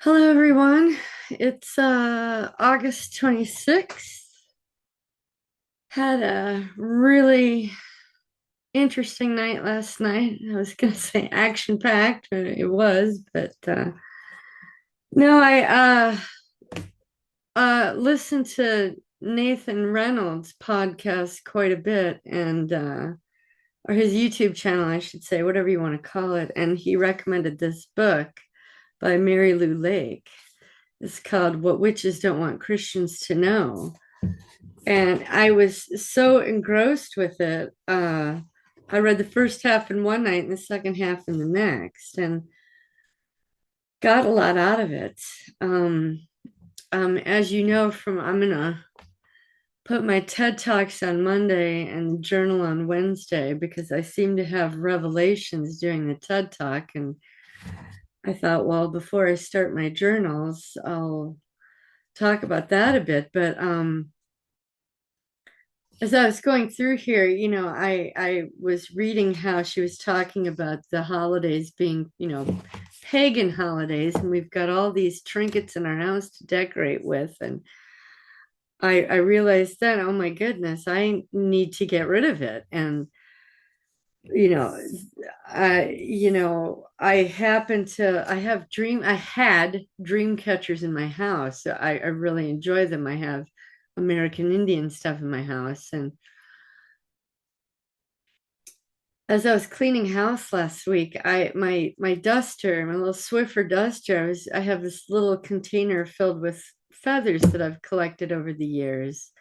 Hello, everyone. It's August 26th. Had a really interesting night last night. I was going to say action-packed, but it was, but no, I listened to Nathan Reynolds' podcast quite a bit and or his YouTube channel, I should say, whatever you want to call it, and he recommended this book by Mary Lou Lake. It's called What Witches Don't Want Christians to Know. And I was so engrossed with it. I read the first half in one night and the second half in the next, and got a lot out of it. As you know, I'm gonna put my TED Talks on Monday and journal on Wednesday because I seem to have revelations during the TED Talk. And I thought, well, before I start my journals, I'll talk about that a bit. But as I was going through here, I was reading how she was talking about the holidays being, pagan holidays, and we've got all these trinkets in our house to decorate with. And I realized then, oh my goodness, I need to get rid of it. And you know, I had dream catchers in my house. So I really enjoy them. I have American Indian stuff in my house. And as I was cleaning house last week, my duster, my little Swiffer duster, I have this little container filled with feathers that I've collected over the years.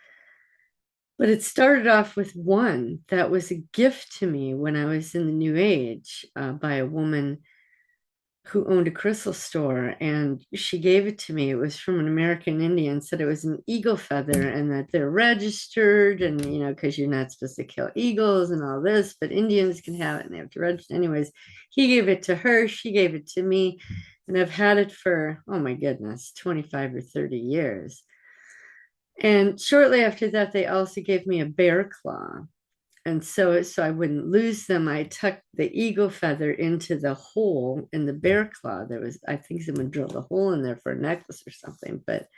But it started off with one that was a gift to me when I was in the New Age, by a woman who owned a crystal store, and she gave it to me. It was from an American Indian, said it was an eagle feather and that they're registered, and because you're not supposed to kill eagles and all this, but Indians can have it and they have to register. Anyways, he gave it to her, she gave it to me, and I've had it for, oh my goodness, 25 or 30 years. And shortly after that, they also gave me a bear claw. And so I wouldn't lose them. I tucked the eagle feather into the hole in the bear claw. There was, I think someone drilled a hole in there for a necklace or something, but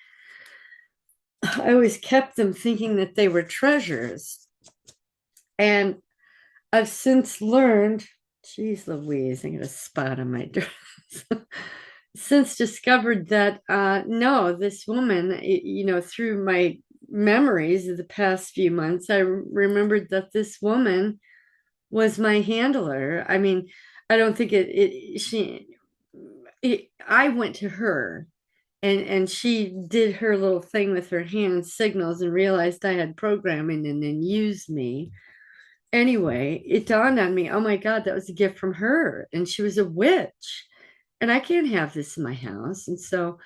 I always kept them thinking that they were treasures. And I've since learned, geez Louise, I got a spot on my dress. Since discovered that no, this woman, through my memories of the past few months, I remembered that this woman was my handler. I mean, I don't think I went to her, and she did her little thing with her hand signals and realized I had programming and then used me. Anyway, it dawned on me, oh my God, that was a gift from her. And she was a witch. And I can't have this in my house. And so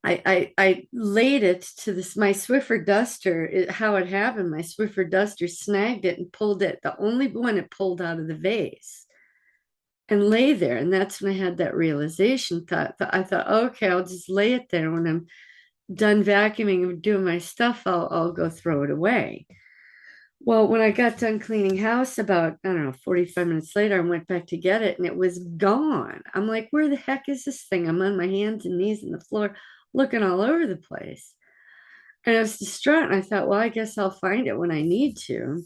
I laid it to this, my Swiffer duster. How it happened, my Swiffer duster snagged it and pulled it, the only one it pulled out of the vase, and lay there. And that's when I had that realization. I thought, okay, I'll just lay it there. When I'm done vacuuming and doing my stuff, I'll go throw it away. Well, when I got done cleaning house, about, I don't know, 45 minutes later, I went back to get it and it was gone. I'm like, where the heck is this thing? I'm on my hands and knees on the floor, looking all over the place. And I was distraught. And I thought, well, I guess I'll find it when I need to.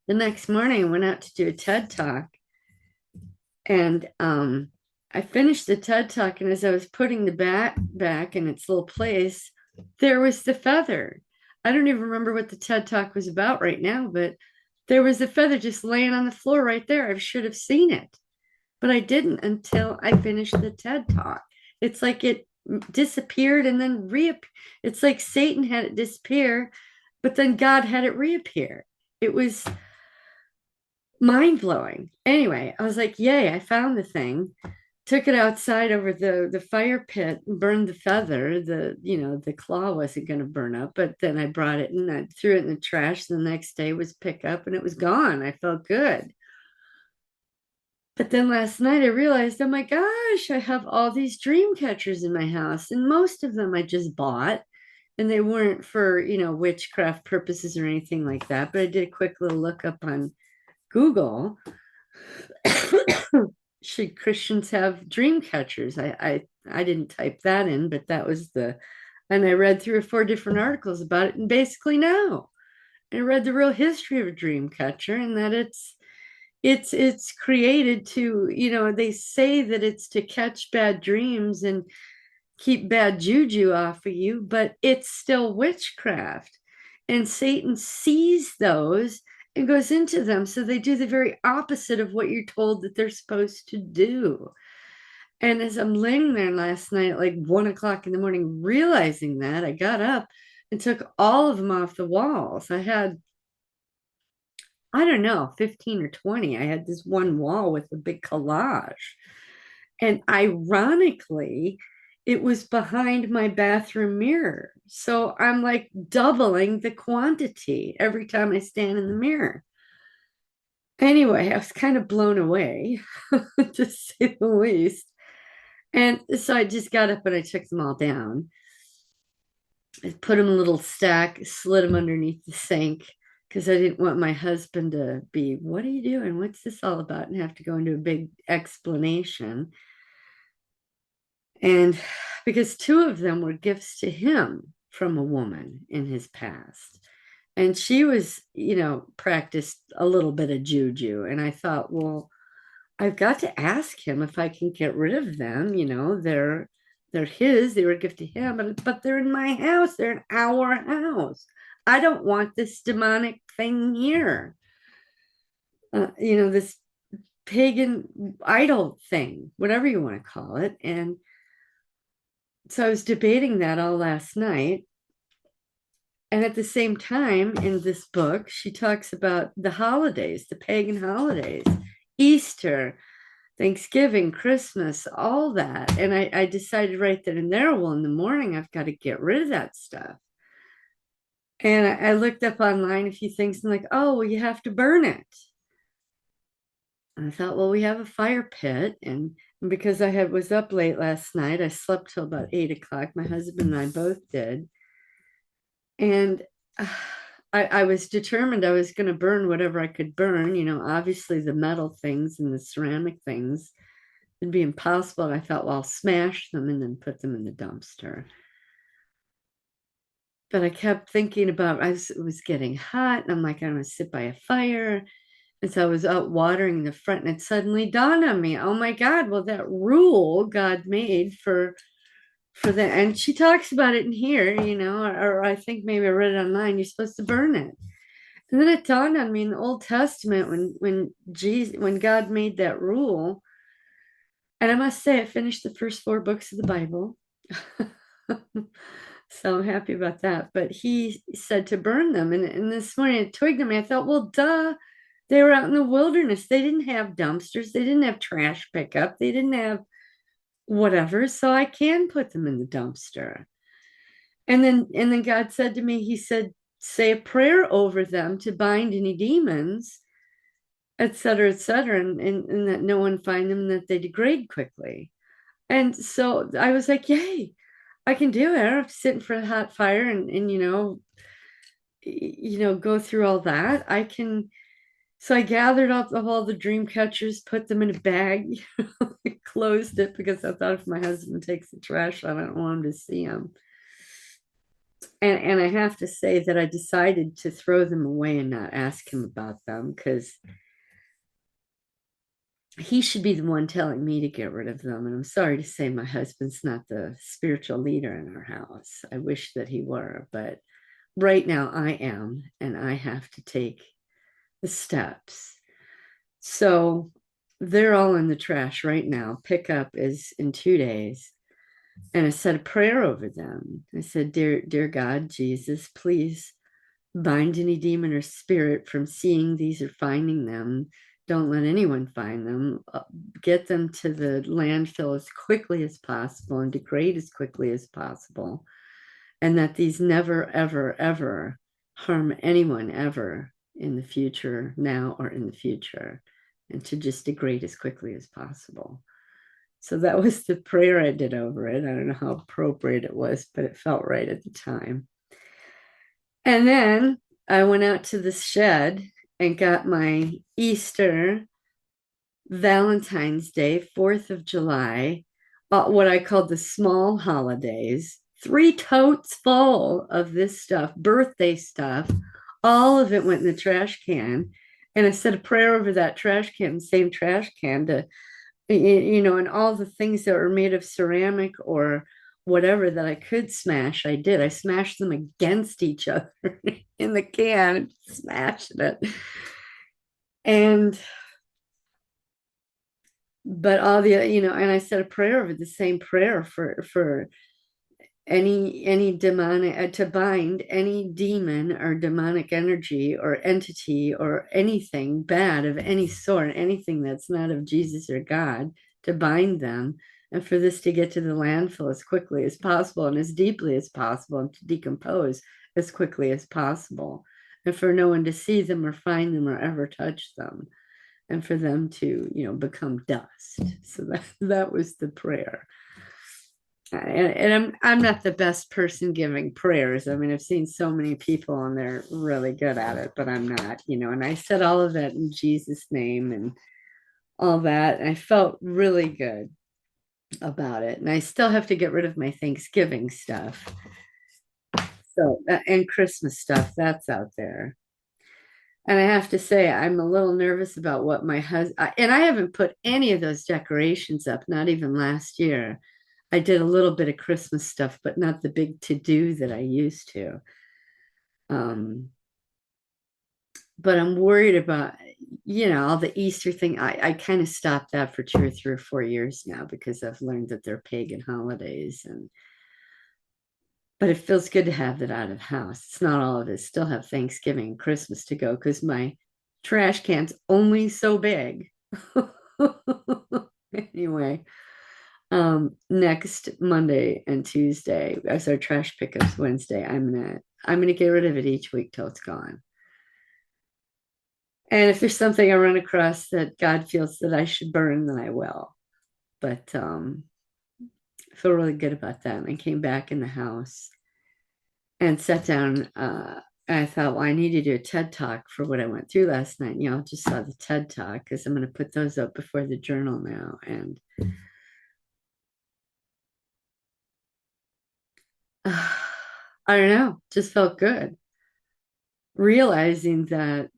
The next morning, I went out to do a TED Talk, and I finished the TED Talk. And as I was putting the bat back in its little place, there was the feather. I don't even remember what the TED Talk was about right now, but there was a feather just laying on the floor right there. I should have seen it, but I didn't until I finished the TED Talk. It's like it disappeared and then reappeared. It's like Satan had it disappear, but then God had it reappear. It was mind blowing. Anyway, I was like, yay, I found the thing. Took it outside over the fire pit, burned the feather. The claw wasn't going to burn up, but then I brought it and I threw it in the trash. The next day was pick up and it was gone. I felt good. But then last night I realized, oh my gosh, I have all these dream catchers in my house, and most of them I just bought, and they weren't for, witchcraft purposes or anything like that. But I did a quick little look up on Google should Christians have dream catchers? I didn't type that in, but that was and I read 3 or 4 different articles about it, and basically no. I read the real history of a dream catcher, and that it's created to, they say that it's to catch bad dreams and keep bad juju off of you, but it's still witchcraft. And Satan sees those and goes into them. So they do the very opposite of what you're told that they're supposed to do. And as I'm laying there last night at like 1 o'clock in the morning, realizing that, I got up and took all of them off the walls. I had, I don't know, 15 or 20. I had this one wall with a big collage. And ironically, it was behind my bathroom mirror. So I'm like doubling the quantity every time I stand in the mirror. Anyway, I was kind of blown away, to say the least. And so I just got up and I took them all down. I put them in a little stack, slid them underneath the sink because I didn't want my husband to be, what are you doing? What's this all about? And have to go into a big explanation. And because 2 of them were gifts to him from a woman in his past. And she was, practiced a little bit of juju. And I thought, well, I've got to ask him if I can get rid of them. They're his, they were a gift to him, but they're in my house, they're in our house. I don't want this demonic thing here. This pagan idol thing, whatever you want to call it. And so I was debating that all last night. And at the same time, in this book, she talks about the holidays, the pagan holidays, Easter, Thanksgiving, Christmas, all that. And I decided right then and there, well, in the morning, I've got to get rid of that stuff. And I looked up online a few things and like, oh, well, you have to burn it. And I thought, well, we have a fire pit. And because was up late last night, I slept till about 8 o'clock. My husband and I both did. And I was determined I was going to burn whatever I could burn. Obviously the metal things and the ceramic things would be impossible. And I thought, well, I'll smash them and then put them in the dumpster. But I kept thinking about, it was getting hot, and I'm like, I'm going to sit by a fire. And so I was out watering the front, and it suddenly dawned on me, oh my God, well, that rule God made for that. And she talks about it in here, or I think maybe I read it online, you're supposed to burn it. And then it dawned on me in the Old Testament when God made that rule. And I must say, I finished the first 4 books of the Bible. So I'm happy about that. But he said to burn them. And this morning it twigged at me. I thought, well, duh. They were out in the wilderness. They didn't have dumpsters. They didn't have trash pickup. They didn't have whatever. So I can put them in the dumpster. And then God said to me, he said, say a prayer over them to bind any demons, et cetera, and that no one find them and that they degrade quickly. And so I was like, yay, I can do it. I don't have to sit in front of a hot fire and go through all that. I can. So I gathered up all the dream catchers, put them in a bag, closed it because I thought if my husband takes the trash out, I don't want him to see them. And I have to say that I decided to throw them away and not ask him about them because he should be the one telling me to get rid of them. And I'm sorry to say my husband's not the spiritual leader in our house. I wish that he were, but right now I am, and I have to take the steps. So they're all in the trash right now. Pickup is in 2 days. And I said a prayer over them. I said, dear God, Jesus, please bind any demon or spirit from seeing these or finding them. Don't let anyone find them. Get them to the landfill as quickly as possible and degrade as quickly as possible. And that these never, ever, ever harm anyone ever in the future, now or in the future, and to just degrade as quickly as possible. So that was the prayer I did over it. I don't know how appropriate it was, but it felt right at the time. And then I went out to the shed and got my Easter Valentine's Day, 4th of July, what I called the small holidays, 3 totes full of this stuff, birthday stuff. All of it went in the trash can. And I said a prayer over that trash can, the same trash can to, and all the things that were made of ceramic or whatever that I could smash, I did. I smashed them against each other in the can, smashed it. And but all the and I said a prayer over the same prayer for any demonic to bind any demon or demonic energy or entity or anything bad of any sort, anything that's not of Jesus or God, to bind them, and for this to get to the landfill as quickly as possible and as deeply as possible, and to decompose as quickly as possible, and for no one to see them or find them or ever touch them, and for them to become dust. So that was the prayer. And I'm not the best person giving prayers. I mean, I've seen so many people and they're really good at it, but I'm not, and I said all of that in Jesus' name and all that, and I felt really good about it. And I still have to get rid of my Thanksgiving stuff. So and Christmas stuff, that's out there. And I have to say, I'm a little nervous about what my husband, and I haven't put any of those decorations up, not even last year. I did a little bit of Christmas stuff, but not the big to-do that I used to. Um, but I'm worried about, all the Easter thing. I kind of stopped that for 2 or 3 or 4 years now because I've learned that they're pagan holidays, but it feels good to have that out of the house. It's not all of it. Still have Thanksgiving and Christmas to go because my trash can's only so big. Anyway, next Monday and Tuesday as our trash pickups Wednesday, I'm gonna get rid of it each week till it's gone. And if there's something I run across that God feels that I should burn, then I will. But I feel really good about that. And I came back in the house and sat down. And I thought, well, I need to do a TED talk for what I went through last night. I just saw the TED talk because I'm going to put those up before the journal now. And I don't know, just felt good. Realizing that,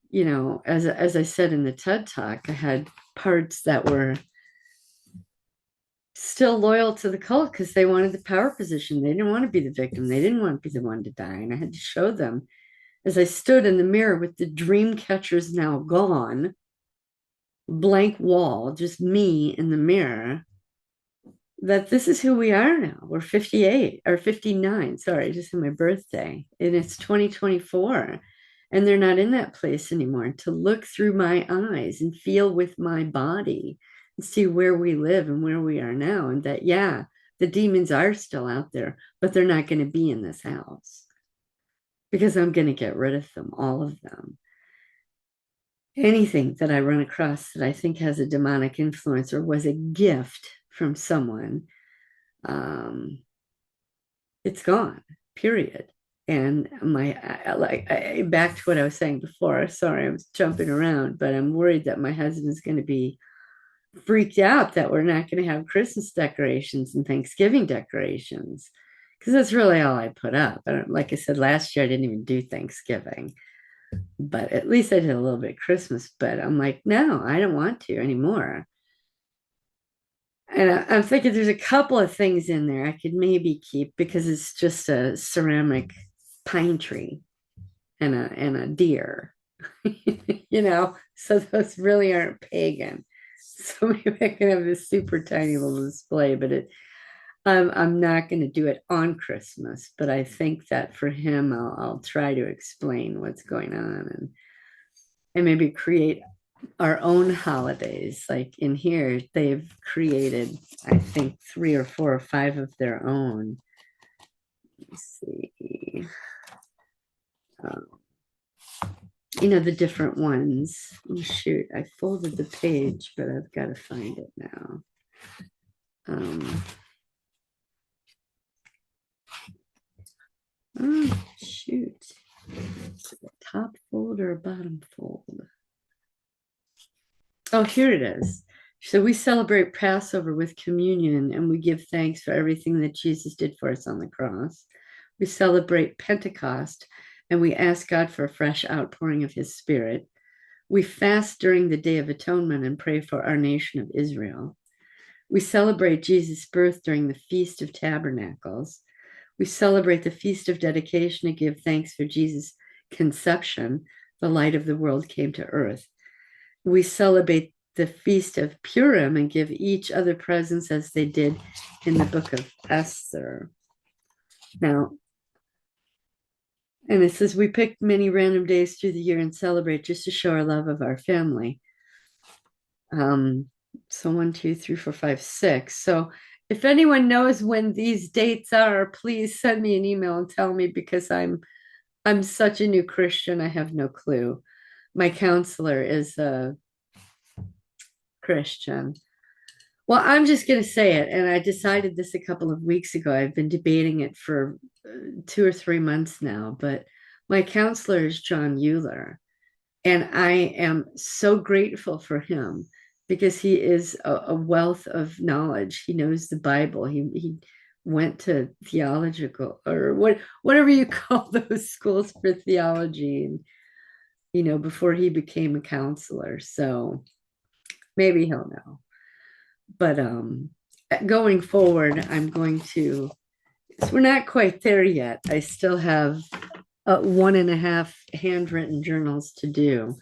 as I said in the TED talk, I had parts that were still loyal to the cult because they wanted the power position. They didn't want to be the victim. They didn't want to be the one to die. And I had to show them as I stood in the mirror with the dream catchers now gone, blank wall, just me in the mirror, that this is who we are now. We're 58 or 59. Sorry, just had my birthday. And it's 2024. And they're not in that place anymore. To look through my eyes and feel with my body and see where we live and where we are now. And that, yeah, the demons are still out there, but they're not going to be in this house because I'm going to get rid of them, all of them. Anything that I run across that I think has a demonic influence or was a gift from someone, it's gone, period. And back to what I was saying before. Sorry, I was jumping around, but I'm worried that my husband's going to be freaked out that we're not going to have Christmas decorations and Thanksgiving decorations because that's really all I put up. Like I said last year, I didn't even do Thanksgiving, but at least I did a little bit of Christmas. But I'm like, no, I don't want to anymore. And I'm thinking there's a couple of things in there I could maybe keep because it's just a ceramic pine tree and a deer, so those really aren't pagan. So maybe I can have this super tiny little display, but I'm not going to do it on Christmas. But I think that for him, I'll try to explain what's going on and maybe create our own holidays. Like in here, they've created, I think, 3 or 4 or 5 of their own. Let's see. Um, the different ones. Oh, shoot, I folded the page, but I've got to find it now. Oh, shoot. Is it the top fold or a bottom fold? Oh, here it is. So we celebrate Passover with communion and we give thanks for everything that Jesus did for us on the cross. We celebrate Pentecost and we ask God for a fresh outpouring of his spirit. We fast during the Day of Atonement and pray for our nation of Israel. We celebrate Jesus' birth during the Feast of Tabernacles. We celebrate the Feast of Dedication to give thanks for Jesus' conception. The light of the world came to earth. We celebrate the Feast of Purim and give each other presents as they did in the book of Esther. Now, and it says, we pick many random days through the year and celebrate just to show our love of our family. So 1, 2, 3, 4, 5, 6. So if anyone knows when these dates are, please send me an email and tell me, because I'm such a new Christian. I have no clue. My counselor is a Christian. Well, I'm just going to say it. And I decided this a couple of weeks ago. I've been debating it for 2 or 3 months now, but my counselor is John Euler. And I am so grateful for him because he is a wealth of knowledge. He knows the Bible. He went to theological or whatever you call those schools for theology, and before he became a counselor. So maybe he'll know. But going forward, I'm going to. So we're not quite there yet. I still have 1.5 handwritten journals to do.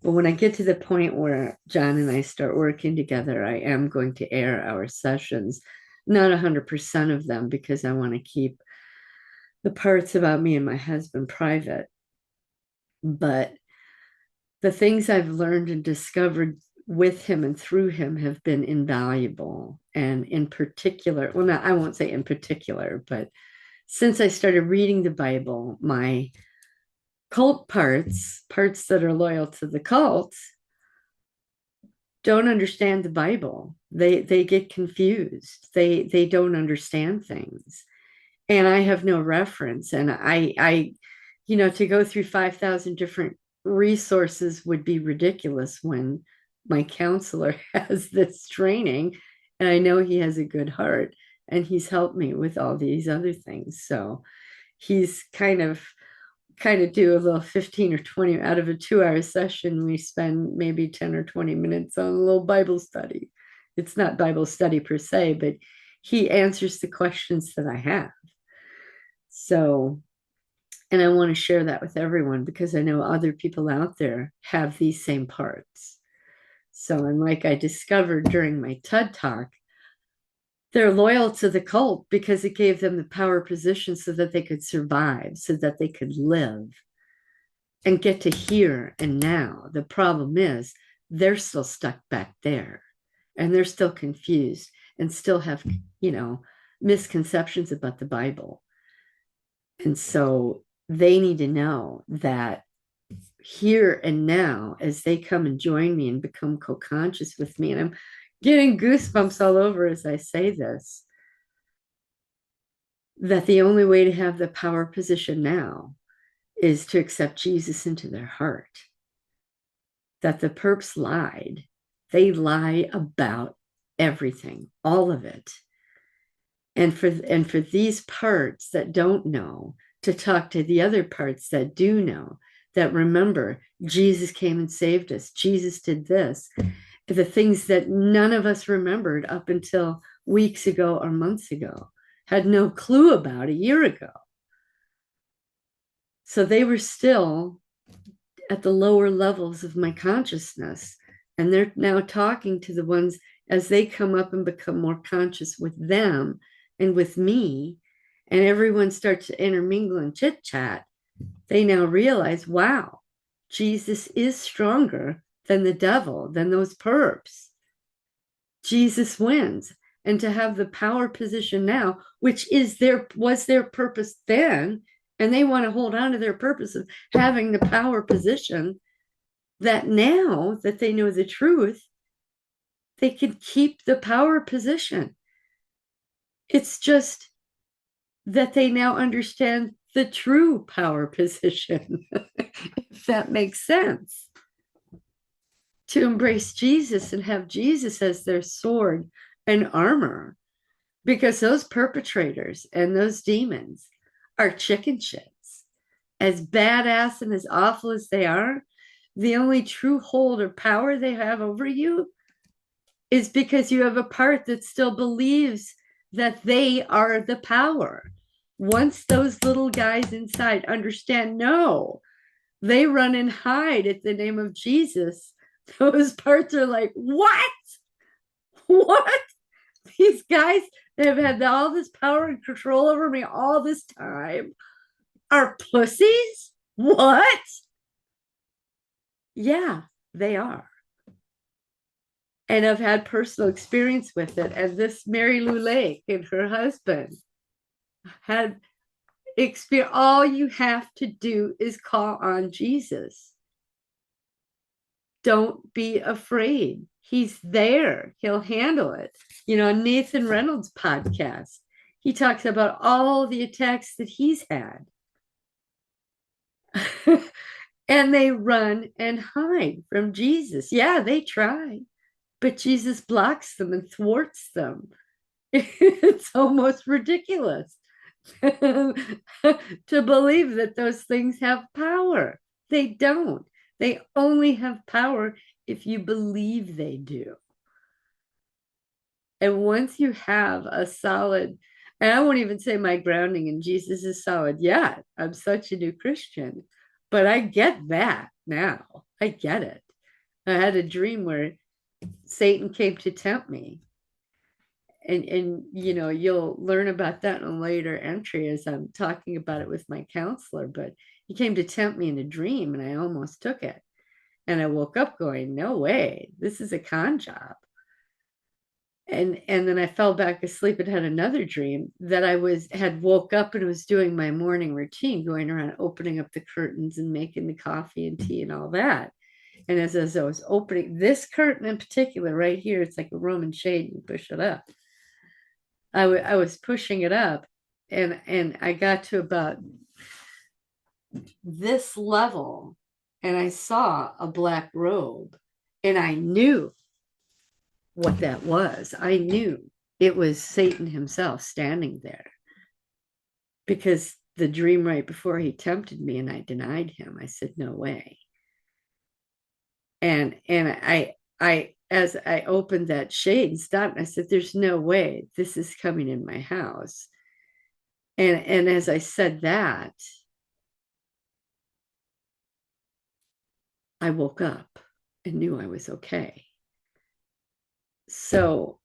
But when I get to the point where John and I start working together, I am going to air our sessions, not 100% of them, because I want to keep the parts about me and my husband private. But the things I've learned and discovered with him and through him have been invaluable. And in particular, well, I won't say in particular, but since I started reading the Bible, my cult parts that are loyal to the cult, don't understand the Bible. They get confused. They don't understand things. And I have no reference. And I to go through 5,000 different resources would be ridiculous when my counselor has this training, and I know he has a good heart and he's helped me with all these other things. So he's kind of do a little 15 or 20 out of a 2-hour session. We spend maybe 10 or 20 minutes on a little Bible study. It's not Bible study per se, but he answers the questions that I have. So, and I want to share that with everyone because I know other people out there have these same parts. So, and like I discovered during my TED Talk, they're loyal to the cult because it gave them the power position so that they could survive, so that they could live and get to here and now. The problem is they're still stuck back there and they're still confused and still have, misconceptions about the Bible. And so they need to know that here and now, as they come and join me and become co-conscious with me, and I'm getting goosebumps all over as I say this, that the only way to have the power position now is to accept Jesus into their heart. That the perps lied. They lie about everything, all of it. And for these parts that don't know, to talk to the other parts that do know, that remember Jesus came and saved us. Jesus did this. The things that none of us remembered up until weeks ago or months ago, had no clue about a year ago. So they were still at the lower levels of my consciousness. And they're now talking to the ones as they come up and become more conscious with them and with me. And everyone starts to intermingle and chit chat. They now realize, wow, Jesus is stronger than the devil, than those perps. Jesus wins. And to have the power position now, which was their purpose then, and they want to hold on to their purpose of having the power position, that now that they know the truth, they can keep the power position. It's just that they now understand the true power position, if that makes sense. to embrace Jesus and have Jesus as their sword and armor, because those perpetrators and those demons are chicken shits. As badass and as awful as they are, the only true hold or power they have over you is because you have a part that still believes that they are the power. Once those little guys inside understand, no, they run and hide at the name of Jesus, those parts are like, what? What? These guys that have had all this power and control over me all this time are pussies? What? Yeah, they are. And I've had personal experience with it. And this Mary Lou Lake and her husband had experience. All you have to do is call on Jesus. Don't be afraid. He's there. He'll handle it. You know, Nathan Reynolds' podcast, he talks about all the attacks that he's had. And they run and hide from Jesus. Yeah, they try, but Jesus blocks them and thwarts them. It's almost ridiculous to believe that those things have power. They don't. They only have power if you believe they do. And once you have a solid, and I won't even say my grounding in Jesus is solid yet. I'm such a new Christian, but I get that now. I get it. I had a dream where Satan came to tempt me. And you know, you'll learn about that in a later entry as I'm talking about it with my counselor. But he came to tempt me in a dream, and I almost took it. And I woke up going, no way, this is a con job. And then I fell back asleep and had another dream that I had woke up and was doing my morning routine, going around opening up the curtains and making the coffee and tea and all that. And as I was opening this curtain in particular, right here, it's like a Roman shade, you push it up. I was pushing it up, and I got to about this level, and I saw a black robe, and I knew what that was. I knew it was Satan himself standing there, because the dream right before he tempted me and I denied him, I said, no way. And I as I opened that shade and stopped, I said, there's no way this is coming in my house. And as I said that, I woke up and knew I was okay. So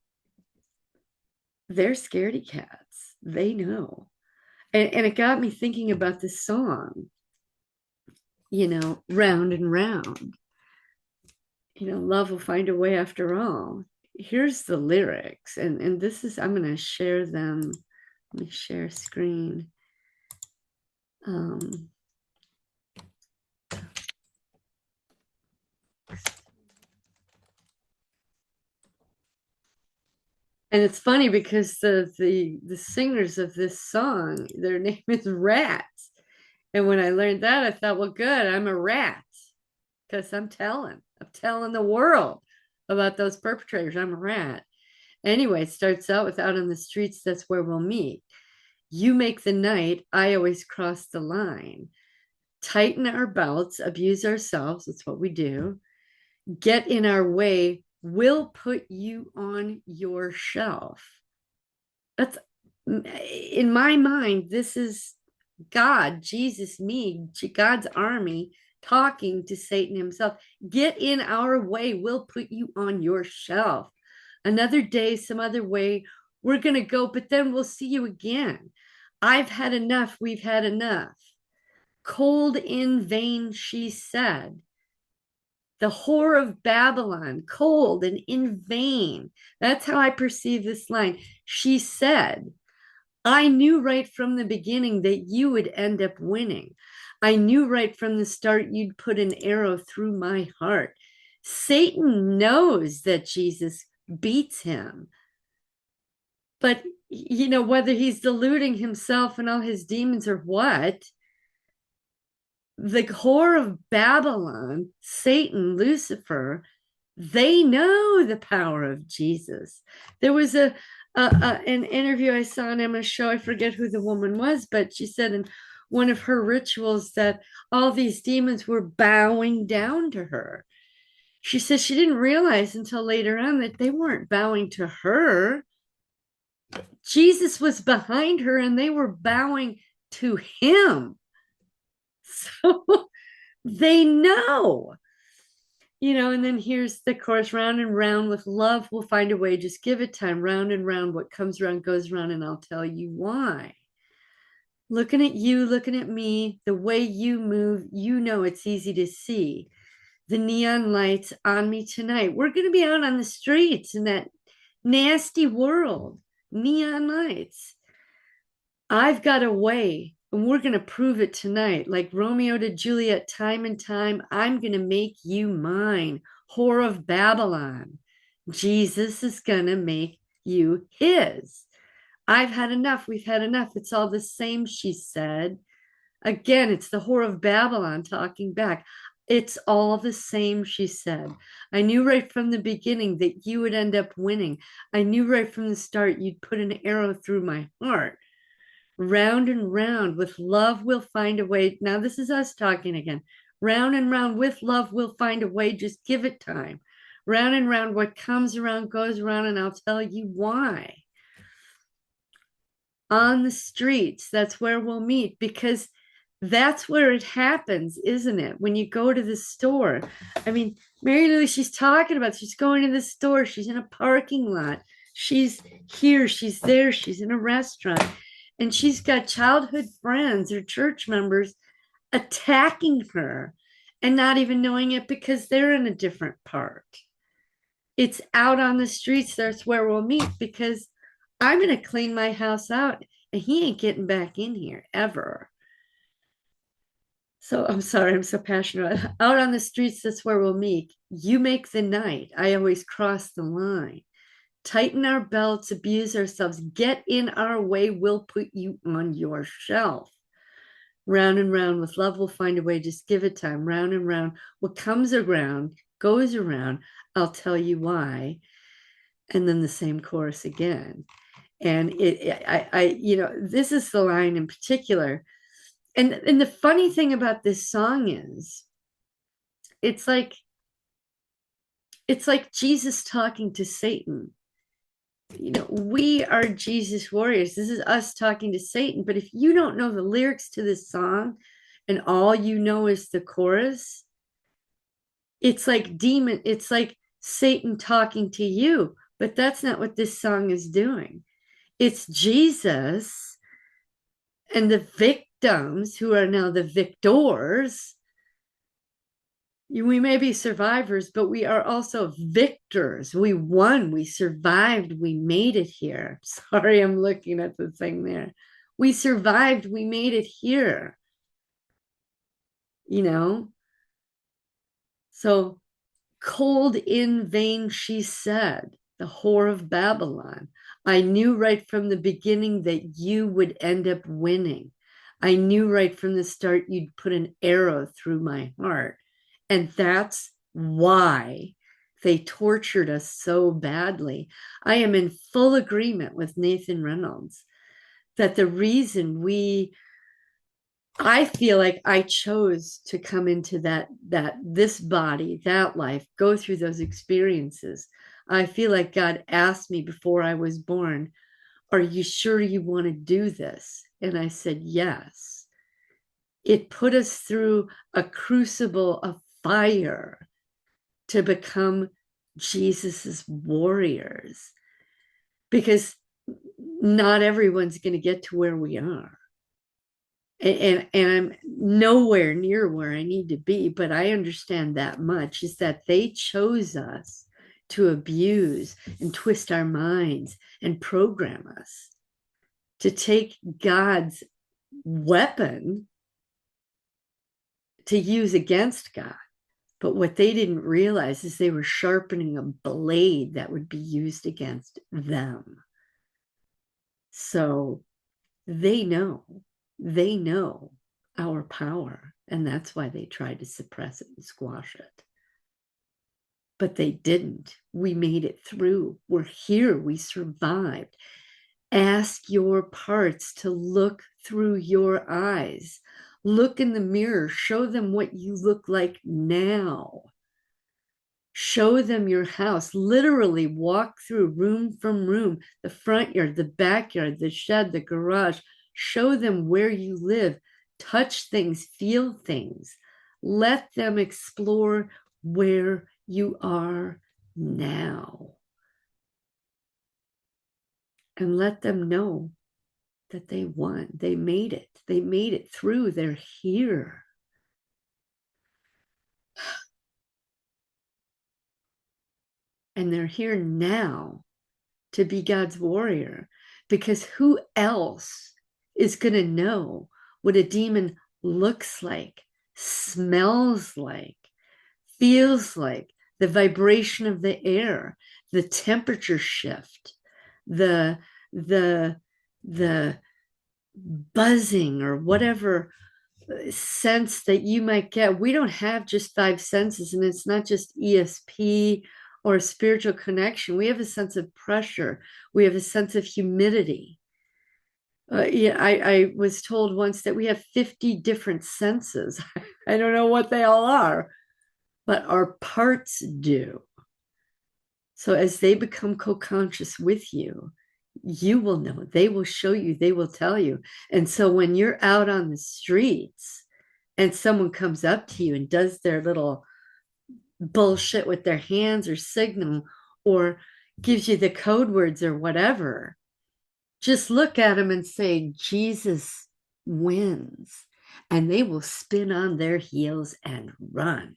they're scaredy cats. They know. And it got me thinking about this song, you know, round and round. You know, love will find a way after all. Here's the lyrics. And this is, I'm going to share them. Let me share screen. And it's funny because the singers of this song, their name is Rats. And when I learned that, I thought, well, good, I'm a rat, because I'm telling the world about those perpetrators. I'm a rat. Anyway, it starts out with out on the streets, that's where we'll meet. You make the night, I always cross the line. Tighten our belts, abuse ourselves, that's what we do. Get in our way, we'll put you on your shelf. That's, in my mind, this is God, Jesus, me, God's army talking to Satan himself. Get in our way, we'll put you on your shelf. Another day, some other way, we're going to go, but then we'll see you again. I've had enough, we've had enough. Cold in vain, she said. The whore of Babylon, cold and in vain. That's how I perceive this line. She said, I knew right from the beginning that you would end up winning. I knew right from the start you'd put an arrow through my heart. Satan knows that Jesus beats him. But, you know, whether he's deluding himself and all his demons or what, the whore of Babylon, Satan, Lucifer, They know the power of Jesus. There was an interview I saw on Emma's show. I forget who the woman was, but she said in one of her rituals that all these demons were bowing down to her. She says she didn't realize until later on that they weren't bowing to her. Jesus was behind her and they were bowing to him. So they know, and then here's the chorus: round and round with love, we'll find a way. Just give it time. Round and round, what comes around goes around, and I'll tell you why. Looking at you, looking at me, the way you move, it's easy to see. The neon lights on me tonight. We're going to be out on the streets in that nasty world. Neon lights. I've got a way, and we're going to prove it tonight. Like Romeo to Juliet, time and time, I'm going to make you mine. Whore of Babylon. Jesus is going to make you his. I've had enough. We've had enough. It's all the same, she said. Again, it's the whore of Babylon talking back. It's all the same, she said. I knew right from the beginning that you would end up winning. I knew right from the start you'd put an arrow through my heart. Round and round with love, we'll find a way. Now, this is us talking again. Round and round with love, we'll find a way. Just give it time. Round and round, what comes around goes around, and I'll tell you why. On the streets, that's where we'll meet, because that's where it happens, isn't it? When you go to the store. I mean, Mary Lou, she's talking about, she's going to the store, she's in a parking lot, she's here, she's there, she's in a restaurant, and she's got childhood friends or church members attacking her and not even knowing it because they're in a different part. It's out on the streets, that's where we'll meet, because I'm going to clean my house out and he ain't getting back in here ever. So I'm sorry, I'm so passionate. Out on the streets, that's where we'll meet. You make the night. I always cross the line. Tighten our belts, abuse ourselves, get in our way. We'll put you on your shelf. Round and round with love, we'll find a way. Just give it time. Round and round. What comes around goes around. I'll tell you why. And then the same chorus again. And this is the line in particular. And the funny thing about this song is it's like Jesus talking to Satan. We are Jesus warriors. This is us talking to Satan. But if you don't know the lyrics to this song and all you know is the chorus, it's like Satan talking to you. But that's not what this song is doing. It's Jesus and the victims who are now the victors. We may be survivors, but we are also victors. We won, we survived, we made it here. Sorry, I'm looking at the thing there. We survived, we made it here. So cold in vain, she said, the whore of Babylon. I knew right from the beginning that you would end up winning. I knew right from the start you'd put an arrow through my heart. And that's why they tortured us so badly. I am in full agreement with Nathan Reynolds that the reason I feel like I chose to come into this body, that life, go through those experiences. I feel like God asked me before I was born, are you sure you want to do this? And I said, yes. It put us through a crucible of fire to become Jesus's warriors, because not everyone's going to get to where we are. And I'm nowhere near where I need to be, but I understand that much, is that they chose us to abuse and twist our minds and program us to take God's weapon to use against God. But what they didn't realize is they were sharpening a blade that would be used against them. So they know our power, and that's why they tried to suppress it and squash it. but they didn't. We made it through. We're here. We survived. Ask your parts to look through your eyes. Look in the mirror. Show them what you look like now. Show them your house. Literally walk through room from room, the front yard, the backyard, the shed, the garage. Show them where you live. Touch things, feel things. Let them explore where you are now. And let them know that they won. They made it. They made it through. They're here. And they're here now to be God's warrior, because who else is going to know what a demon looks like, smells like, feels like, the vibration of the air, the temperature shift, the buzzing or whatever sense that you might get. We don't have just five senses, and it's not just ESP or spiritual connection. We have a sense of pressure. We have a sense of humidity. I was told once that we have 50 different senses. I don't know what they all are, but our parts do. So as they become co-conscious with you, you will know. They will show you. They will tell you. And so when you're out on the streets and someone comes up to you and does their little bullshit with their hands or signal or gives you the code words or whatever, just look at them and say, Jesus wins. And they will spin on their heels and run.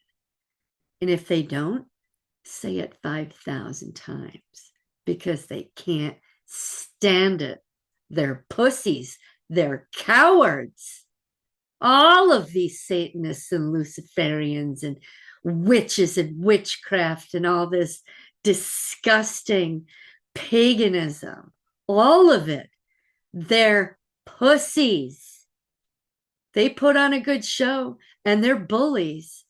And if they don't, say it 5,000 times, because they can't stand it. They're pussies. They're cowards. All of these Satanists and Luciferians and witches and witchcraft and all this disgusting paganism, all of it, they're pussies. They put on a good show and they're bullies,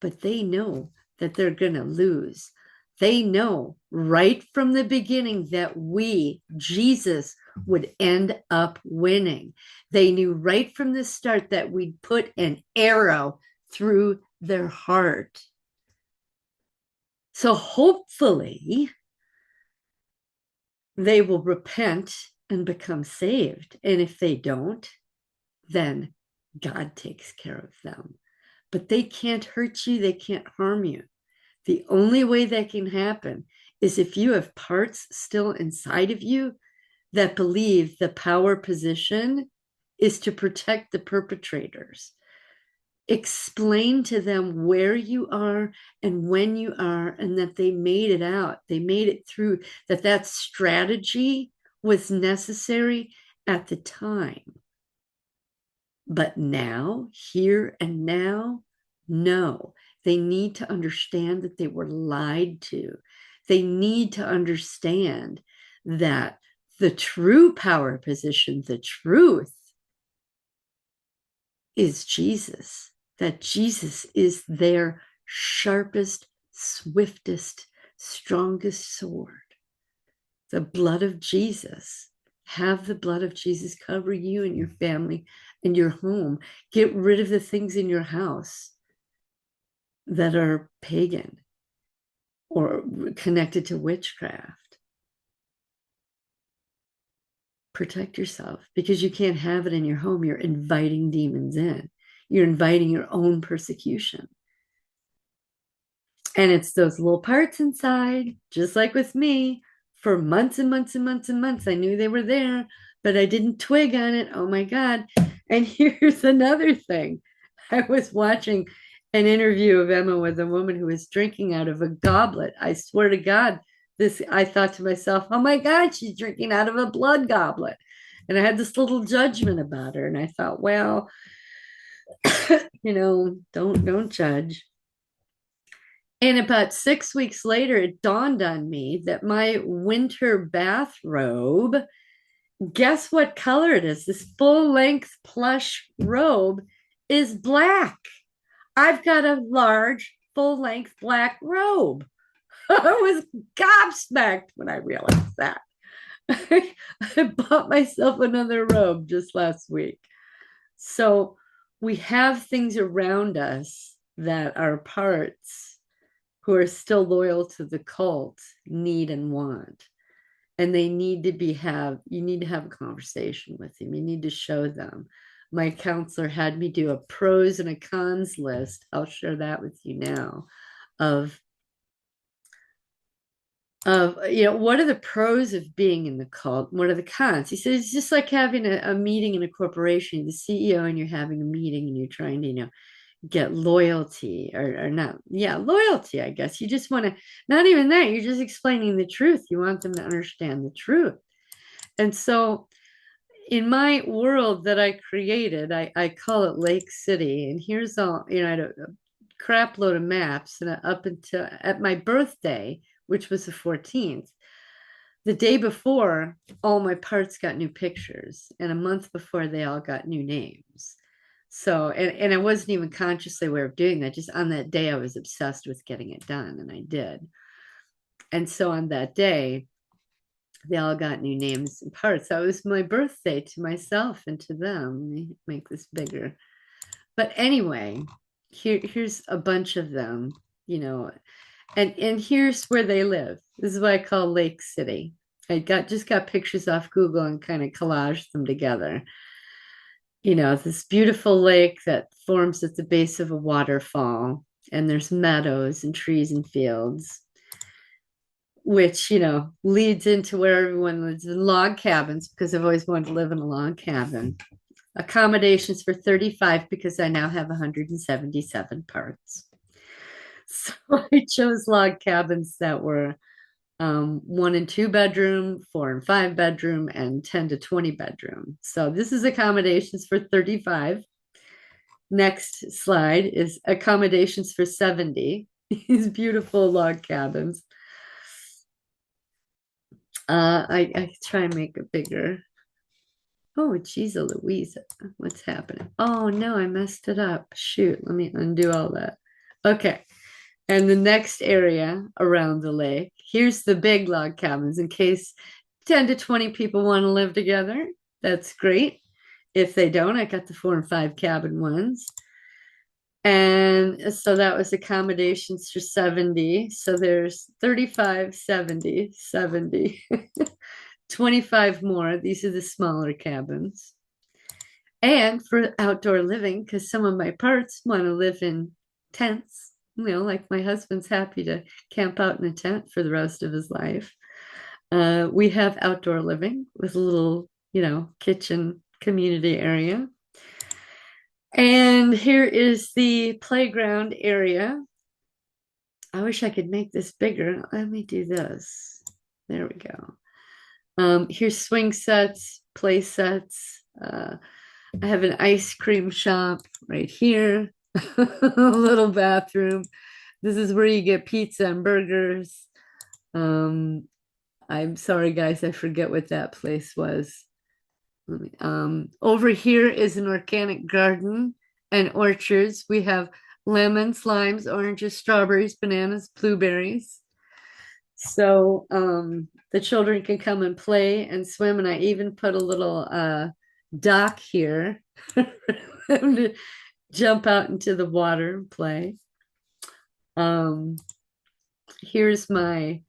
but they know that they're going to lose. They know right from the beginning that we, Jesus, would end up winning. They knew right from the start that we'd put an arrow through their heart. So hopefully they will repent and become saved. And if they don't, then God takes care of them. But they can't hurt you. They can't harm you. The only way that can happen is if you have parts still inside of you that believe the power position is to protect the perpetrators. Explain to them where you are and when you are, and that they made it out. They made it through, that strategy was necessary at the time. But now, here and now, no. They need to understand that they were lied to. They need to understand that the true power position, the truth, is Jesus. That Jesus is their sharpest, swiftest, strongest sword. The blood of Jesus. Have the blood of Jesus cover you and your family and your home. Get rid of the things in your house that are pagan or connected to witchcraft. Protect yourself, because you can't have it in your home. You're inviting demons in. You're inviting your own persecution. And it's those little parts inside, just like with me, for months and months and months and months. I knew they were there, but I didn't twig on it. Oh my God. And here's another thing. I was watching an interview of Emma with a woman who was drinking out of a goblet. I swear to God, I thought to myself, oh my God, she's drinking out of a blood goblet. And I had this little judgment about her. And I thought, well, don't judge. And about 6 weeks later, it dawned on me that my winter bathrobe, guess what color it is? This full-length plush robe is black. I've got a large, full-length black robe. I was gobsmacked when I realized that. I bought myself another robe just last week. So we have things around us that our parts who are still loyal to the cult need and want. And they need to you need to have a conversation with them. You need to show them. My counselor had me do a pros and a cons list. I'll share that with you now of what are the pros of being in the cult? What are the cons? He said it's just like having a meeting in a corporation, you're the CEO, and you're having a meeting and you're trying to, get loyalty or not. Yeah, loyalty, I guess. You just want to, not even that, you're just explaining the truth. You want them to understand the truth. And so in my world that I created, I call it Lake City. And here's all, I had a crap load of maps. And up until at my birthday, which was the 14th, the day before, all my parts got new pictures. And a month before, they all got new names. So, and I wasn't even consciously aware of doing that. Just on that day, I was obsessed with getting it done, and I did. And so on that day, they all got new names and parts. So it was my birthday to myself and to them. Let me make this bigger. But anyway, here's a bunch of them, and here's where they live. This is what I call Lake City. I just got pictures off Google and kind of collaged them together. This beautiful lake that forms at the base of a waterfall, and there's meadows and trees and fields, which, leads into where everyone lives in log cabins because I've always wanted to live in a log cabin. Accommodations for 35 because I now have 177 parts. So I chose log cabins that were 1 and 2 bedroom, 4 and 5 bedroom, and 10 to 20 bedroom. So this is accommodations for 35. Next slide is accommodations for 70. These beautiful log cabins. I try and make it bigger. Oh, geez, Louise, what's happening? Oh no, I messed it up. Shoot, let me undo all that. Okay. And the next area around the lake, here's the big log cabins in case 10 to 20 people want to live together. That's great. If they don't, I got the 4 and 5 cabin ones. And so that was accommodations for 70. So there's 35, 70, 70, 25 more. These are the smaller cabins. And for outdoor living, because some of my parts want to live in tents, like my husband's happy to camp out in a tent for the rest of his life. We have outdoor living with a little, kitchen community area. And here is the playground area. I wish I could make this bigger. Let me do this. There we go. Here's swing sets, play sets. I have an ice cream shop right here, a little bathroom. This is where you get pizza and burgers. I'm sorry, guys, I forget what that place was. Over here is an organic garden and orchards. We have lemons, limes, oranges, strawberries, bananas, blueberries. So the children can come and play and swim. And I even put a little dock here for them to jump out into the water and play. Here's my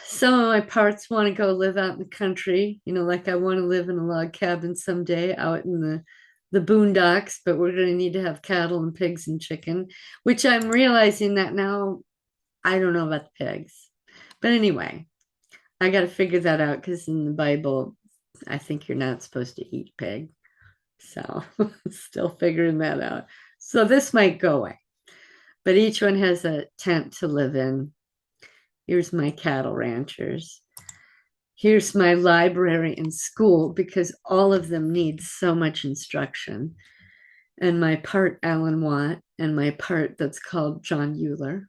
some of my parts want to go live out in the country, like I want to live in a log cabin someday out in the boondocks, but we're going to need to have cattle and pigs and chicken, which I'm realizing that now I don't know about the pigs. But anyway, I got to figure that out because in the Bible, I think you're not supposed to eat pig. So still figuring that out. So this might go away, but each one has a tent to live in. Here's my cattle ranchers. Here's my library and school because all of them need so much instruction. And my part Alan Watt and my part that's called John Euler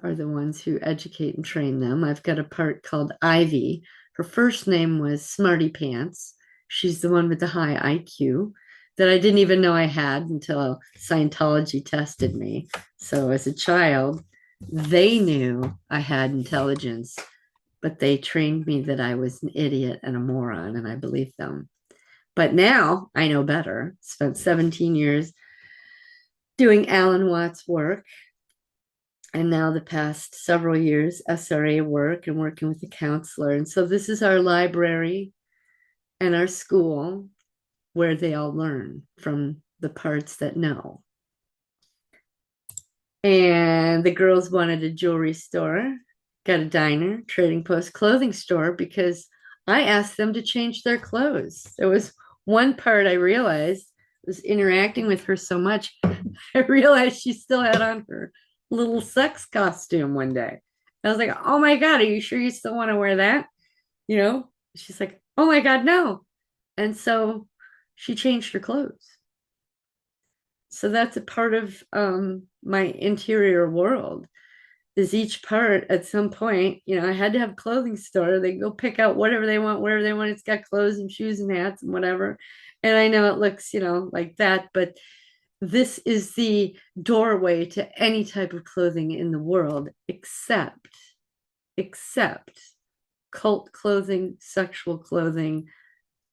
are the ones who educate and train them. I've got a part called Ivy. Her first name was Smarty Pants. She's the one with the high IQ that I didn't even know I had until Scientology tested me. So as a child, They knew I had intelligence, but they trained me that I was an idiot and a moron, and I believed them. But now I know better. Spent 17 years doing Alan Watts work, and now the past several years, SRA work and working with the counselor. And so this is our library and our school where they all learn from the parts that know. And the girls wanted a jewelry store, got a diner, trading post, clothing store, because I asked them to change their clothes. There was one part I realized was interacting with her so much, I realized she still had on her little sex costume one day. I was like, oh my God, are you sure you still want to wear that? You know, she's like, oh my God, no. And so she changed her clothes. So that's a part of my interior world, is each part at some point, I had to have a clothing store. They go pick out whatever they want, wherever they want. It's got clothes and shoes and hats and whatever. And I know it looks, like that, but this is the doorway to any type of clothing in the world, except cult clothing, sexual clothing,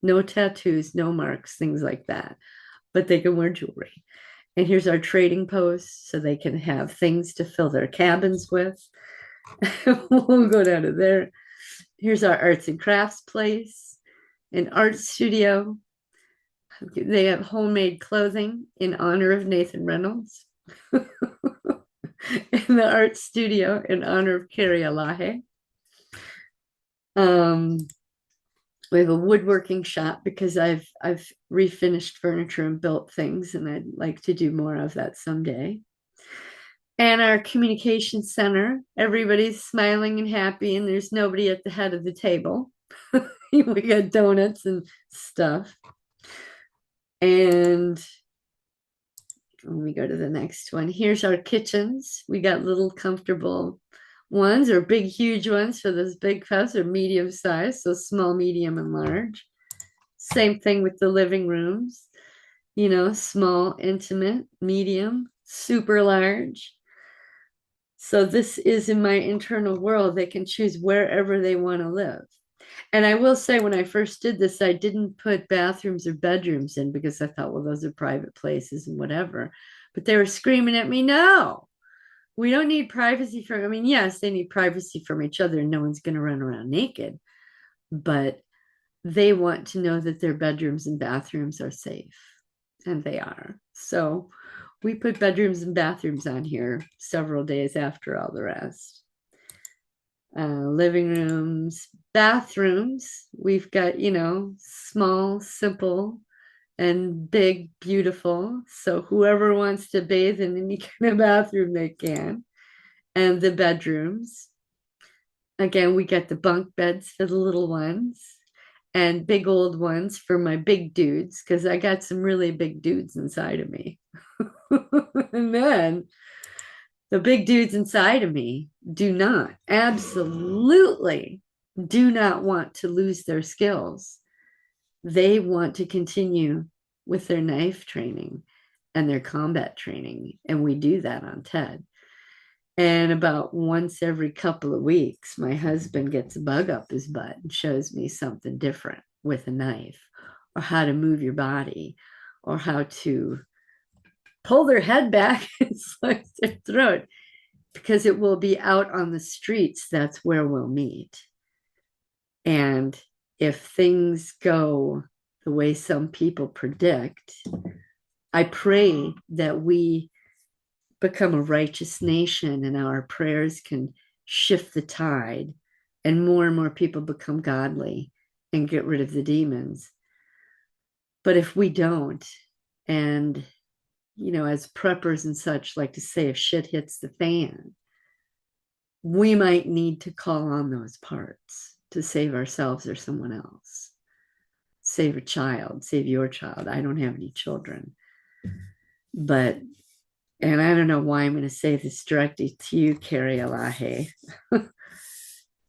no tattoos, no marks, things like that. But they can wear jewelry. And here's our trading post so they can have things to fill their cabins with. We'll go down to there. Here's our arts and crafts place, an art studio. They have homemade clothing in honor of Nathan Reynolds. In the art studio in honor of Carrie Alahe. We have a woodworking shop because I've refinished furniture and built things, and I'd like to do more of that someday. And our communication center, everybody's smiling and happy, and there's nobody at the head of the table. We got donuts and stuff. And let me go to the next one. Here's our kitchens. We got little comfortable ones, or big, huge ones for those big cups, or medium size, so small, medium, and large. Same thing with the living rooms, small, intimate, medium, super large. So this is in my internal world. They can choose wherever they want to live. And I will say, when I first did this, I didn't put bathrooms or bedrooms in because I thought, well, those are private places and whatever. But they were screaming at me, no, we don't need privacy from, I mean, yes, they need privacy from each other, and no one's going to run around naked. But they want to know that their bedrooms and bathrooms are safe. And they are. So we put bedrooms and bathrooms on here several days after all the rest. Living rooms, bathrooms. We've got, small, simple, and big, beautiful. So whoever wants to bathe in any kind of bathroom, they can. And the bedrooms. Again, we got the bunk beds for the little ones, and big old ones for my big dudes, because I got some really big dudes inside of me. And then the big dudes inside of me absolutely do not want to lose their skills. They want to continue with their knife training and their combat training. And we do that on TED. And about once every couple of weeks, my husband gets a bug up his butt and shows me something different with a knife, or how to move your body, or how to pull their head back and slice their throat, because it will be out on the streets. That's where we'll meet. And if things go the way some people predict, I pray that we become a righteous nation and our prayers can shift the tide and more people become godly and get rid of the demons. But if we don't, and as preppers and such like to say, if shit hits the fan, we might need to call on those parts to save ourselves or someone else. Save a child, save your child. I don't have any children, but, and I don't know why I'm going to say this directly to you, Carrie Alahe.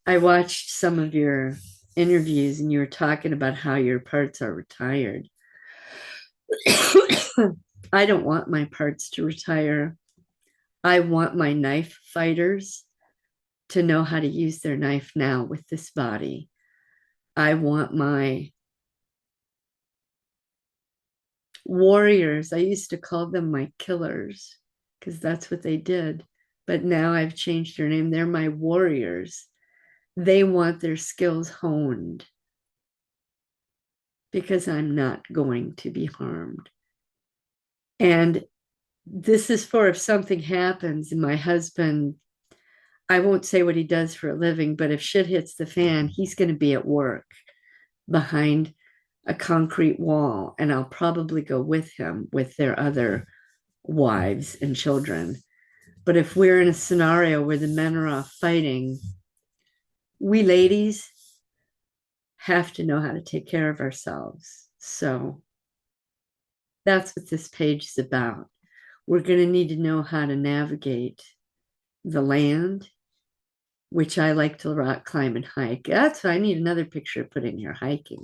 I watched some of your interviews and you were talking about how your parts are retired. I don't want my parts to retire. I want my knife fighters to know how to use their knife now with this body. I want my warriors, I used to call them my killers because that's what they did. But now I've changed their name. They're my warriors. They want their skills honed because I'm not going to be harmed. And this is for if something happens and my husband, I won't say what he does for a living, but if shit hits the fan, he's going to be at work behind a concrete wall, and I'll probably go with him with their other wives and children. But if we're in a scenario where the men are off fighting, we ladies have to know how to take care of ourselves. So that's what this page is about. We're going to need to know how to navigate the land, which I like to rock climb and hike. That's why I need another picture put in here, hiking,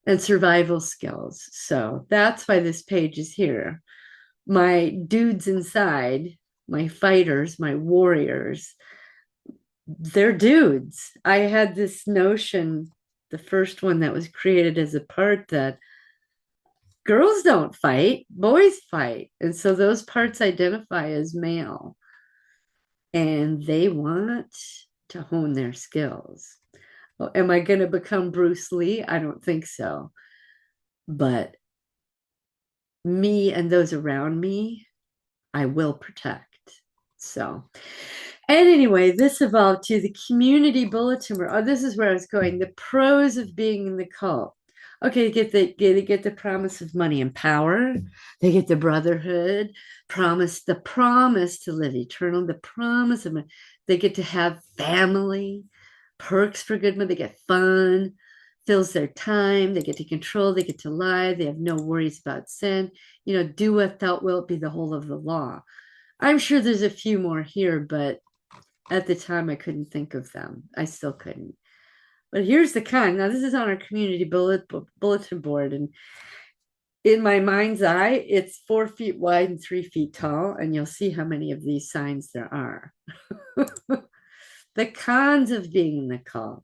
and survival skills. So that's why this page is here. My dudes inside, my fighters, my warriors, they're dudes. I had this notion, the first one that was created as a part, that girls don't fight, boys fight. And so those parts identify as male and they want to hone their skills. Well, am I going to become Bruce Lee? I don't think so. But me and those around me, I will protect. So, and anyway, this evolved to the community bulletin. Oh, this is where I was going. The pros of being in the cult. Okay, they get the promise of money and power. They get the brotherhood, the promise to live eternal, the promise of money. They get to have family, perks for good money. They get fun, fills their time. They get to control. They get to lie. They have no worries about sin. Do what thou wilt be the whole of the law. I'm sure there's a few more here, but at the time I couldn't think of them. I still couldn't. But here's the con. Now, this is on our community bulletin board. And in my mind's eye, it's 4 feet wide and 3 feet tall. And you'll see how many of these signs there are. The cons of being in the cult: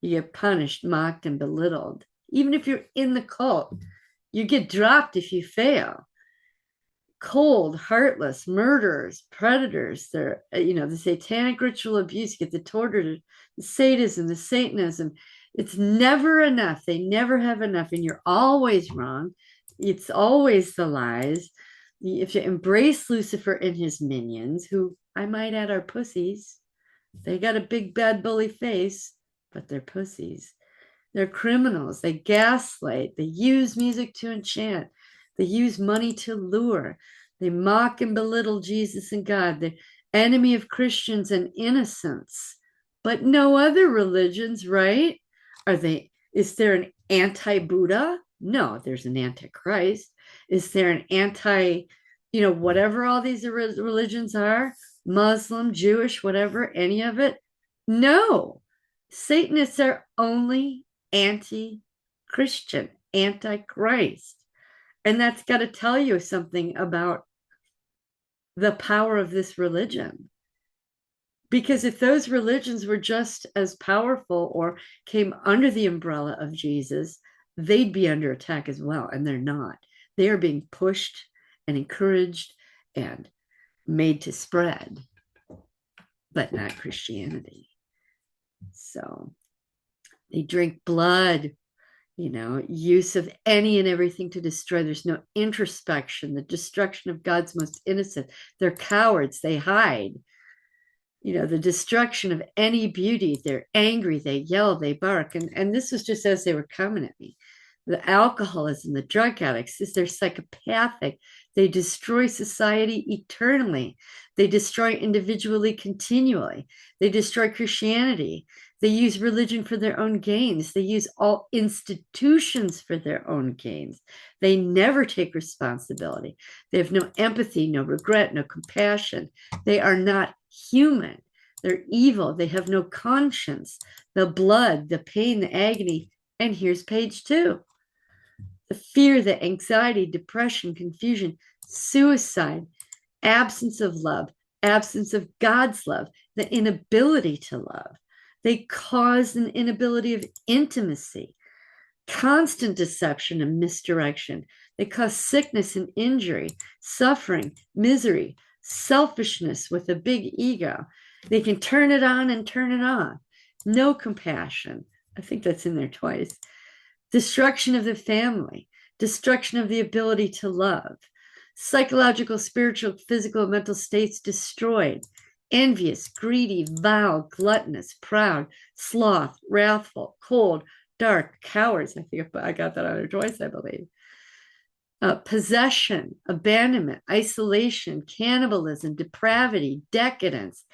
you get punished, mocked, and belittled. Even if you're in the cult, you get dropped if you fail. Cold, heartless, murderers, predators. They're, the satanic ritual abuse, get the torture, the sadism, the Satanism. It's never enough. They never have enough, and you're always wrong. It's always the lies. If you embrace Lucifer and his minions, who I might add are pussies, they got a big bad bully face, but they're pussies. They're criminals. They gaslight. They use music to enchant. They use money to lure. They mock and belittle Jesus and God. They're enemy of Christians and innocents, but no other religions, right? Is there an anti-Buddha? No, there's an antichrist. Is there an whatever all these religions are, Muslim, Jewish, whatever, any of it? No. Satanists are only anti-Christian, anti-Christ. And that's got to tell you something about the power of this religion. Because if those religions were just as powerful or came under the umbrella of Jesus, they'd be under attack as well. And they're not. They are being pushed and encouraged and made to spread, but not Christianity. So they drink blood, use of any and everything to destroy. There's no introspection, the destruction of God's most innocent. They're cowards. They hide. The destruction of any beauty. They're angry. They yell. They bark. And this was just as they were coming at me. The alcoholism, the drug addicts, they're psychopathic. They destroy society eternally. They destroy individually continually. They destroy Christianity. They use religion for their own gains. They use all institutions for their own gains. They never take responsibility. They have no empathy, no regret, no compassion. They are not human. They're evil. They have no conscience. The blood, the pain, the agony. And here's page 2. The fear, the anxiety, depression, confusion, suicide, absence of love, absence of God's love, the inability to love. They cause an inability of intimacy, constant deception and misdirection. They cause sickness and injury, suffering, misery, selfishness with a big ego. They can turn it on and turn it off. No compassion. I think that's in there twice. Destruction of the family, destruction of the ability to love, psychological, spiritual, physical, and mental states destroyed, envious, greedy, vile, gluttonous, proud, sloth, wrathful, cold, dark, cowards. I think I got that under twice, I believe. Possession, abandonment, isolation, cannibalism, depravity, decadence.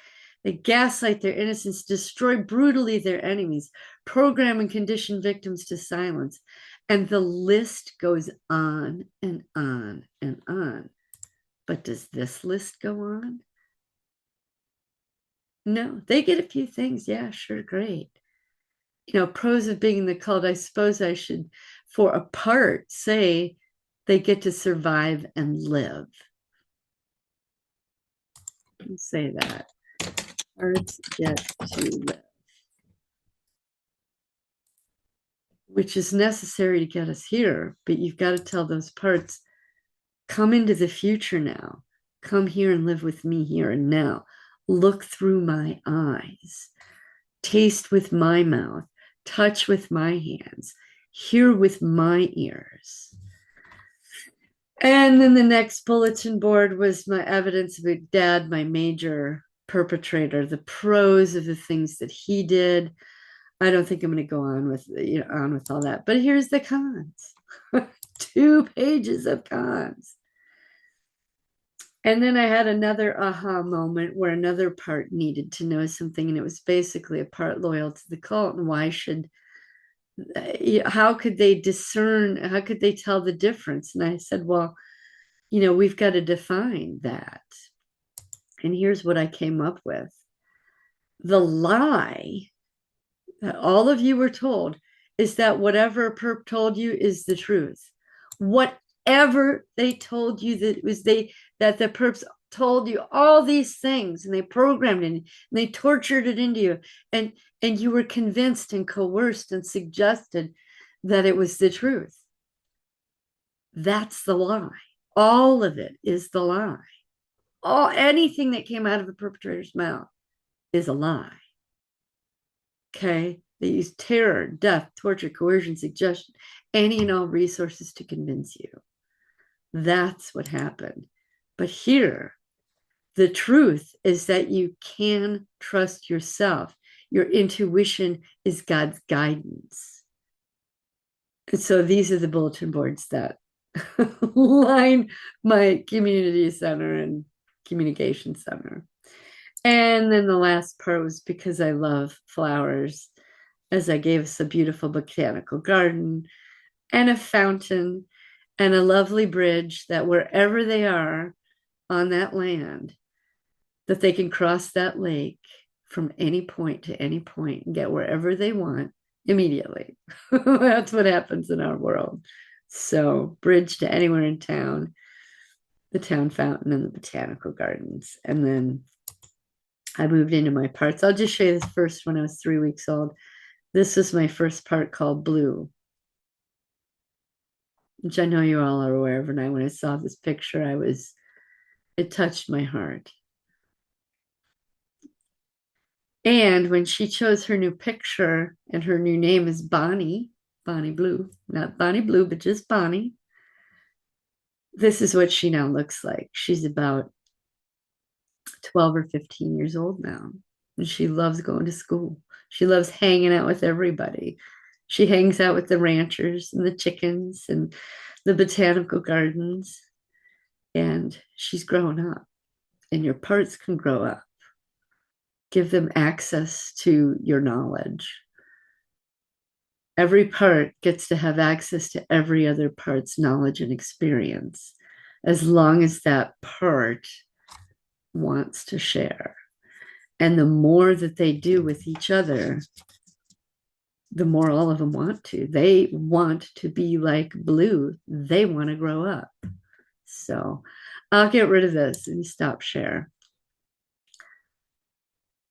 They gaslight their innocence, destroy brutally their enemies, program and condition victims to silence. And the list goes on and on and on. But does this list go on? No, they get a few things. Yeah, sure, great. Pros of being in the cult, I suppose I should, for a part, say they get to survive and live. Say that. Parts get to live, which is necessary to get us here, but you've got to tell those parts, come into the future now. Come here and live with me here and now. Look through my eyes. Taste with my mouth. Touch with my hands. Hear with my ears. And then the next bulletin board was my evidence of Dad, my major perpetrator, the pros of the things that he did. I don't think I'm going to go on with all that. But here's the cons. 2 pages of cons. And then I had another aha moment where another part needed to know something, and it was basically a part loyal to the cult. And how could they discern? How could they tell the difference? And I said, well, we've got to define that. And here's what I came up with. The lie that all of you were told is that whatever a perp told you is the truth. Whatever they told you that the perps told you all these things, and they programmed it and they tortured it into you, and you were convinced and coerced and suggested that it was the truth. That's the lie. All of it is the lie. Anything that came out of a perpetrator's mouth is a lie. Okay? They use terror, death, torture, coercion, suggestion, any and all resources to convince you. That's what happened. But here, the truth is that you can trust yourself. Your intuition is God's guidance. And so these are the bulletin boards that line my community center and communication center. And then the last part was because I love flowers, as I gave us a beautiful botanical garden and a fountain and a lovely bridge that wherever they are on that land, that they can cross that lake from any point to any point and get wherever they want immediately. That's what happens in our world. So bridge to anywhere in town, the town fountain and the botanical gardens. And then I moved into my parts. I'll just show you this first when I was 3 weeks old. This is my first part called Blue, which I know you all are aware of. And when I saw this picture, it touched my heart. And when she chose her new picture, and her new name is Bonnie Blue, not Bonnie Blue, but just Bonnie. This is what she now looks like. She's about 12 or 15 years old now. And she loves going to school. She loves hanging out with everybody. She hangs out with the ranchers and the chickens and the botanical gardens. And she's growing up. And your parts can grow up. Give them access to your knowledge. Every part gets to have access to every other part's knowledge and experience, as long as that part wants to share. And the more that they do with each other, the more all of them want to. They want to be like Blue. They want to grow up. So I'll get rid of this and stop share.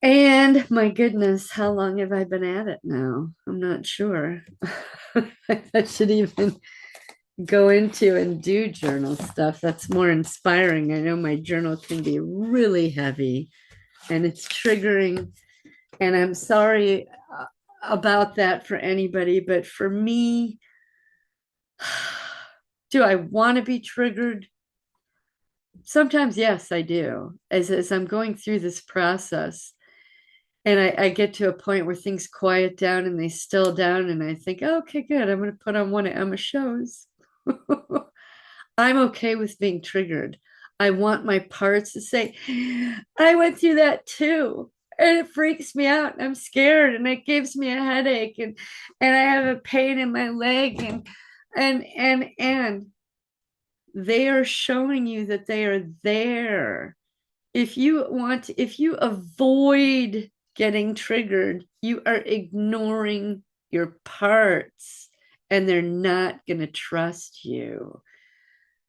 And my goodness, how long have I been at it now? I'm not sure. I should even go into and do journal stuff. That's more inspiring. I know my journal can be really heavy and it's triggering. And I'm sorry about that for anybody, but for me, do I want to be triggered? Sometimes, yes, I do. As I'm going through this process, and I get to a point where things quiet down and they still down, and I think, oh, okay, good. I'm going to put on one of Emma's shows. I'm okay with being triggered. I want my parts to say, I went through that too. And it freaks me out. I'm scared and it gives me a headache and I have a pain in my leg and they are showing you that they are there. If you avoid getting triggered, you are ignoring your parts and they're not going to trust you.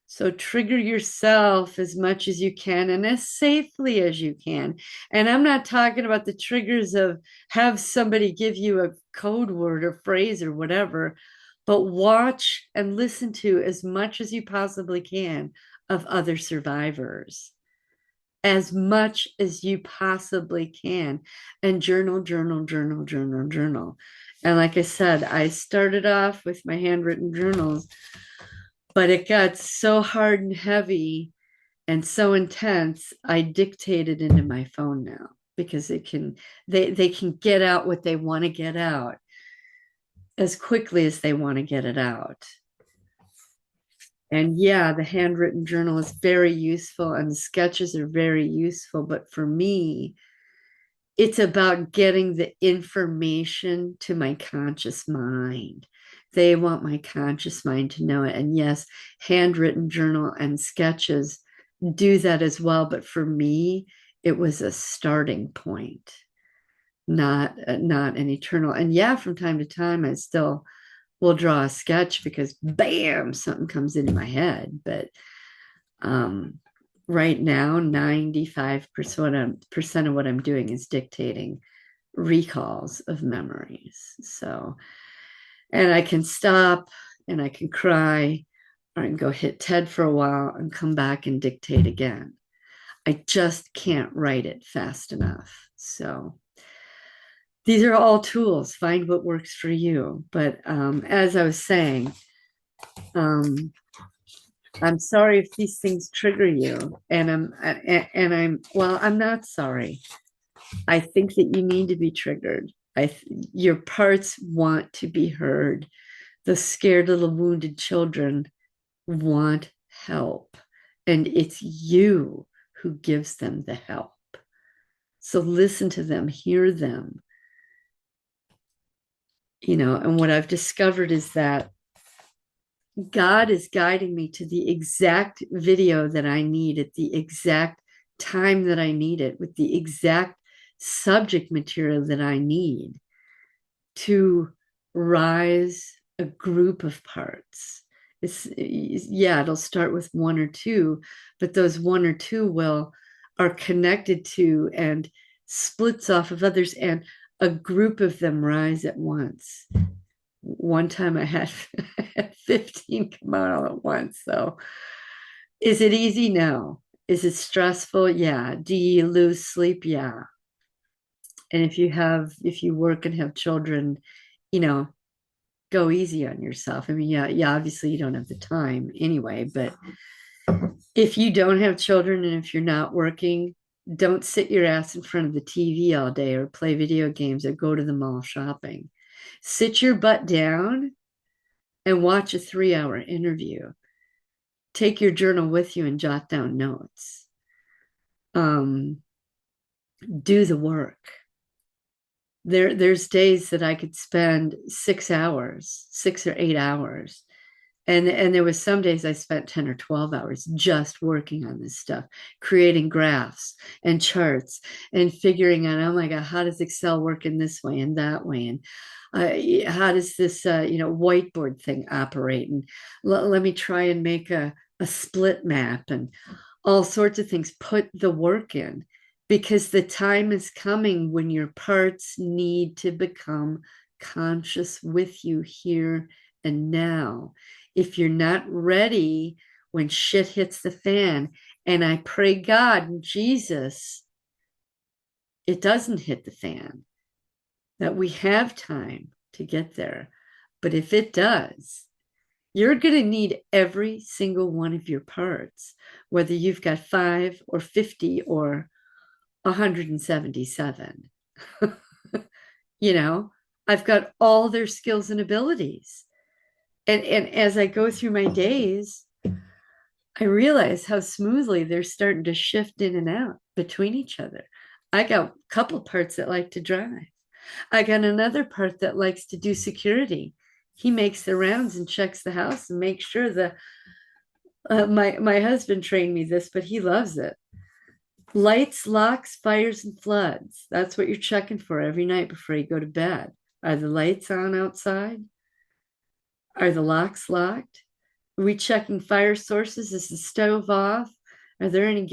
So trigger yourself as much as you can and as safely as you can. And I'm not talking about the triggers of have somebody give you a code word or phrase or whatever, but watch and listen to as much as you possibly can of other survivors, as much as you possibly can, and journal, journal, journal, journal, journal. And like I said, I started off with my handwritten journals, but it got so hard and heavy and so intense, I dictate it into my phone now because they can get out what they want to get out as quickly as they want to get it out. And yeah, the handwritten journal is very useful and the sketches are very useful, but for me, it's about getting the information to my conscious mind. They want my conscious mind to know it. And yes, handwritten journal and sketches do that as well. But for me, it was a starting point, not an eternal. And yeah, from time to time, I still will draw a sketch because bam, something comes into my head. But um, right now, 95% of what I'm doing is dictating recalls of memories. So, and I can stop and I can cry or I can go hit Ted for a while and come back and dictate again. I just can't write it fast enough. So these are all tools. Find what works for you. But as I was saying, um, I'm sorry if these things trigger you, I'm not sorry. I think that you need to be triggered. Your parts want to be heard. The scared little wounded children want help, and it's you who gives them the help. So listen to them, hear them, and what I've discovered is that God is guiding me to the exact video that I need at the exact time that I need it, with the exact subject material that I need to rise a group of parts. Yeah, it'll start with one or two, but those one or two are connected to and splits off of others, and a group of them rise at once. One time I had 15 come out all at once. So is it easy? No. Is it stressful? Yeah. Do you lose sleep? Yeah. And if you work and have children, you know, go easy on yourself. I mean, yeah, obviously you don't have the time anyway, but if you don't have children and if you're not working, don't sit your ass in front of the TV all day or play video games or go to the mall shopping. Sit your butt down and watch a 3-hour interview. Take your journal with you and jot down notes. Do the work. There's days that I could spend 6 hours, 6 or 8 hours. And there was some days I spent 10 or 12 hours just working on this stuff, creating graphs and charts and figuring out, oh my God, how does Excel work in this way and that way? And how does this, whiteboard thing operate? And let me try and make a split map and all sorts of things. Put the work in. because the time is coming when your parts need to become conscious with you here and now. If you're not ready when shit hits the fan, and I pray God and Jesus, it doesn't hit the fan, that we have time to get there. But if it does, you're going to need every single one of your parts, whether you've got 5 or 50 or 177. You know, I've got all their skills and abilities. And as I go through my days, I realize how smoothly they're starting to shift in and out between each other. I got a couple parts that like to drive. I got another part that likes to do security. He makes the rounds and checks the house and makes sure the my husband trained me this, but he loves it. Lights, locks, fires, and floods. That's what you're checking for every night before you go to bed. Are the lights on outside? Are the locks locked? Are we checking fire sources? Is the stove off? Are there any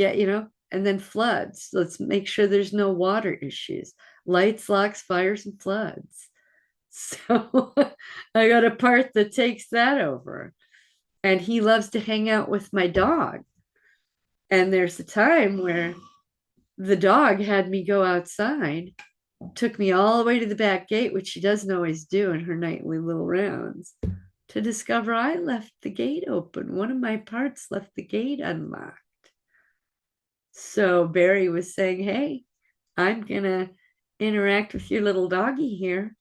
and then floods. Let's make sure there's no water issues. Lights, locks, fires, and floods. So I got a part that takes that over. And he loves to hang out with my dog. And there's a time where the dog had me go outside, took me all the way to the back gate, which she doesn't always do in her nightly little rounds, to discover I left the gate open. One of my parts left the gate unlocked. So Barry was saying, hey, I'm going to interact with your little doggy here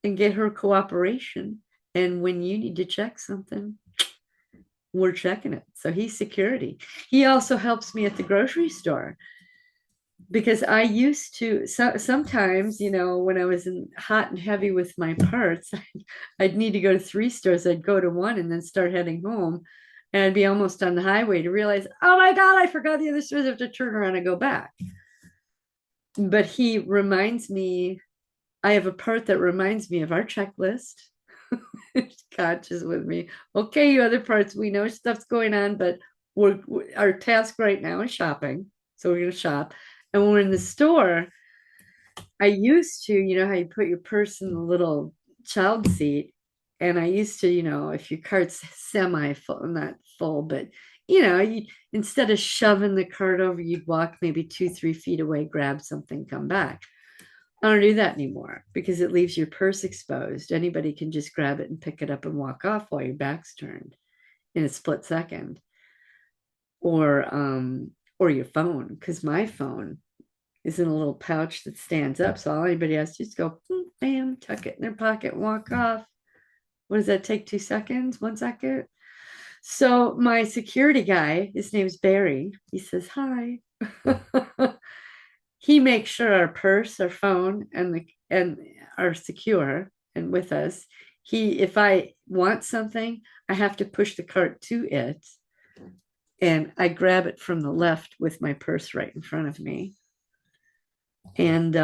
and get her cooperation. And when you need to check something, we're checking it. So he's security. He also helps me at the grocery store because I used to sometimes, when I was hot and heavy with my parts, I'd need to go to 3 stores. I'd go to one and then start heading home. And I'd be almost on the highway to realize, oh my God, I forgot the other stores. I have to turn around and go back. But he reminds me, I have a part that reminds me of our checklist. Conscious with me. Okay, you other parts, we know stuff's going on, but our task right now is shopping. So we're going to shop. And when we're in the store, I used to, how you put your purse in the little child seat. And I used to, if your cart's semi full, not full, but instead of shoving the cart over, you'd walk maybe 2, 3 feet away, grab something, come back. I don't do that anymore because it leaves your purse exposed. Anybody can just grab it and pick it up and walk off while your back's turned in a split second. Or your phone, because my phone is in a little pouch that stands up. So all anybody has to do is go, bam, tuck it in their pocket, walk off. What does that take? 2 seconds? 1 second? So my security guy, his name's Barry. He says, hi. He makes sure our purse, our phone, and are secure and with us. If I want something, I have to push the cart to it, and I grab it from the left with my purse right in front of me. And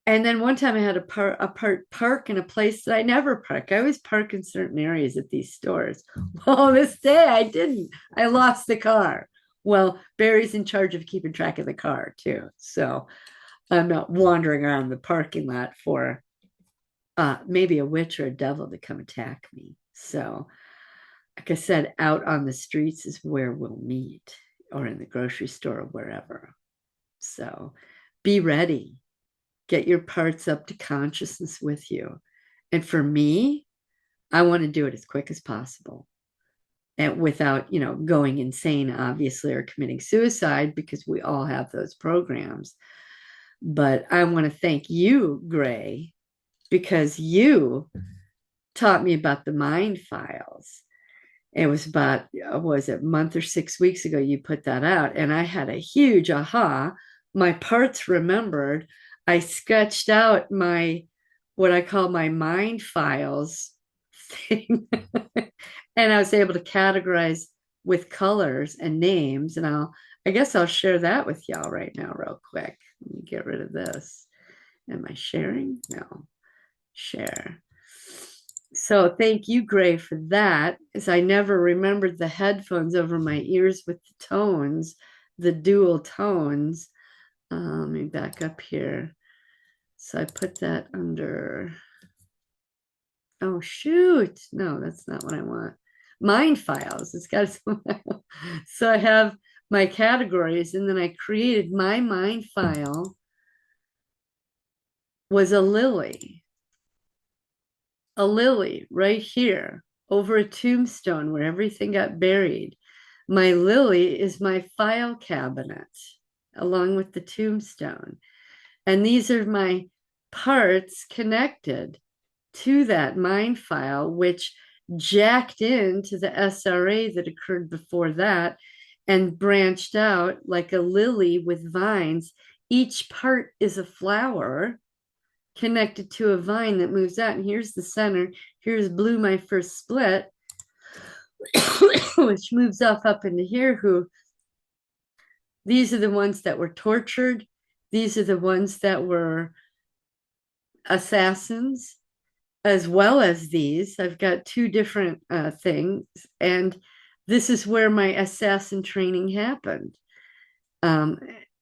then one time I had a park in a place that I never park. I always park in certain areas at these stores. Well, this day I didn't. I lost the car. Well, Barry's in charge of keeping track of the car too. So I'm not wandering around the parking lot for maybe a witch or a devil to come attack me. So, like I said, out on the streets is where we'll meet, or in the grocery store or wherever. So be ready. Get your parts up to consciousness with you. And for me, I want to do it as quick as possible. And without, going insane, obviously, or committing suicide, because we all have those programs. But I want to thank you, Gray, because you taught me about the mind files. It was about, was it a month or 6 weeks ago you put that out? And I had a huge aha. My parts remembered. I sketched out what I call my mind files thing. And I was able to categorize with colors and names. And I guess I'll share that with y'all right now, real quick. Let me get rid of this. Am I sharing? No. Share. So thank you, Gray, for that, as I never remembered the headphones over my ears with the tones the dual tones. Let me back up here. So I put that under, oh shoot. No, that's not what I want. Mind files. It's got so I have my categories, and then I created my mind file was a lily right here over a tombstone where everything got buried. My lily is my file cabinet along with the tombstone. And these are my parts connected to that mind file, which jacked into the SRA that occurred before that and branched out like a lily with vines. Each part is a flower connected to a vine that moves out. And here's the center. Here's blue, my first split, which moves off up into here. Who these are the ones that were tortured. These are the ones that were assassins, as well as these. I've got two different things. And this is where my assassin training happened.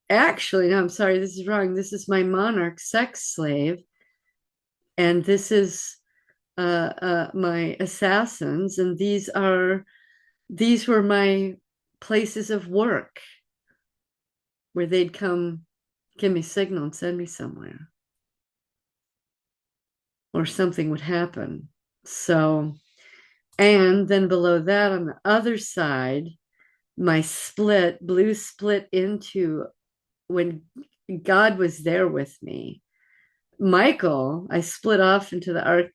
Actually, no, I'm sorry, this is wrong. This is my monarch sex slave. And this is my assassins, and these were my places of work where they'd come give me signal and send me somewhere, or something would happen. So, and then below that on the other side, my blue split into when God was there with me. Michael, I split off into the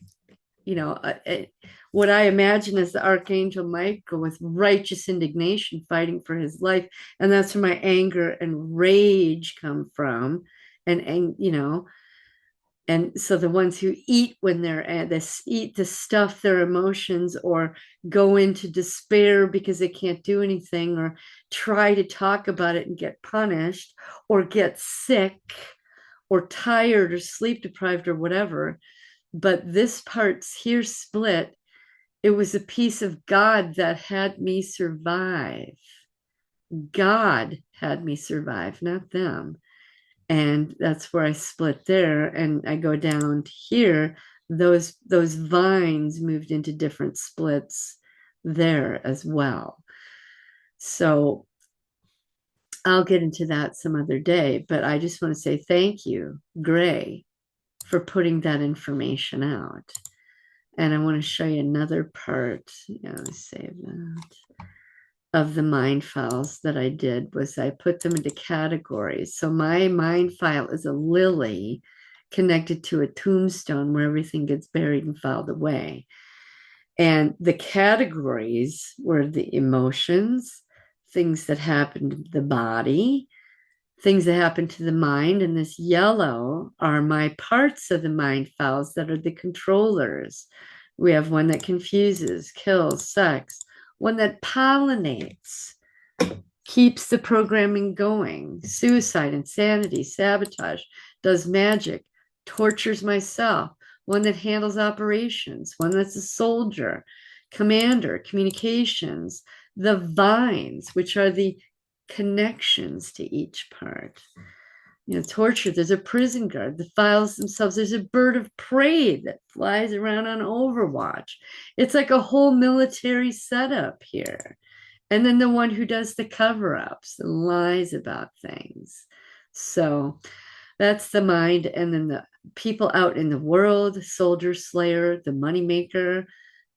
what I imagine as the Archangel Michael with righteous indignation fighting for his life. And that's where my anger and rage come from. And and so the ones who eat when they eat to stuff their emotions, or go into despair because they can't do anything, or try to talk about it and get punished, or get sick, or tired, or sleep deprived, or whatever. But this part's here split. It was a piece of God that had me survive. God had me survive, not them. And that's where I split there. And I go down to here. Those vines moved into different splits there as well. So I'll get into that some other day. But I just want to say thank you, Gray, for putting that information out. And I want to show you another part. Yeah, let me save that. Of the mind files that I did was I put them into categories. So my mind file is a lily connected to a tombstone where everything gets buried and filed away. And the categories were the emotions, things that happen to the body, things that happen to the mind. And this yellow are my parts of the mind files that are the controllers. We have one that confuses, kills, sex, one that pollinates, keeps the programming going, suicide, insanity, sabotage, does magic, tortures myself, one that handles operations, one that's a soldier, commander, communications, the vines, which are the connections to each part. Torture, there's a prison guard, the files themselves, there's a bird of prey that flies around on Overwatch. It's like a whole military setup here. And then the one who does the cover-ups and lies about things. So that's the mind. And then the people out in the world, soldier slayer, the moneymaker,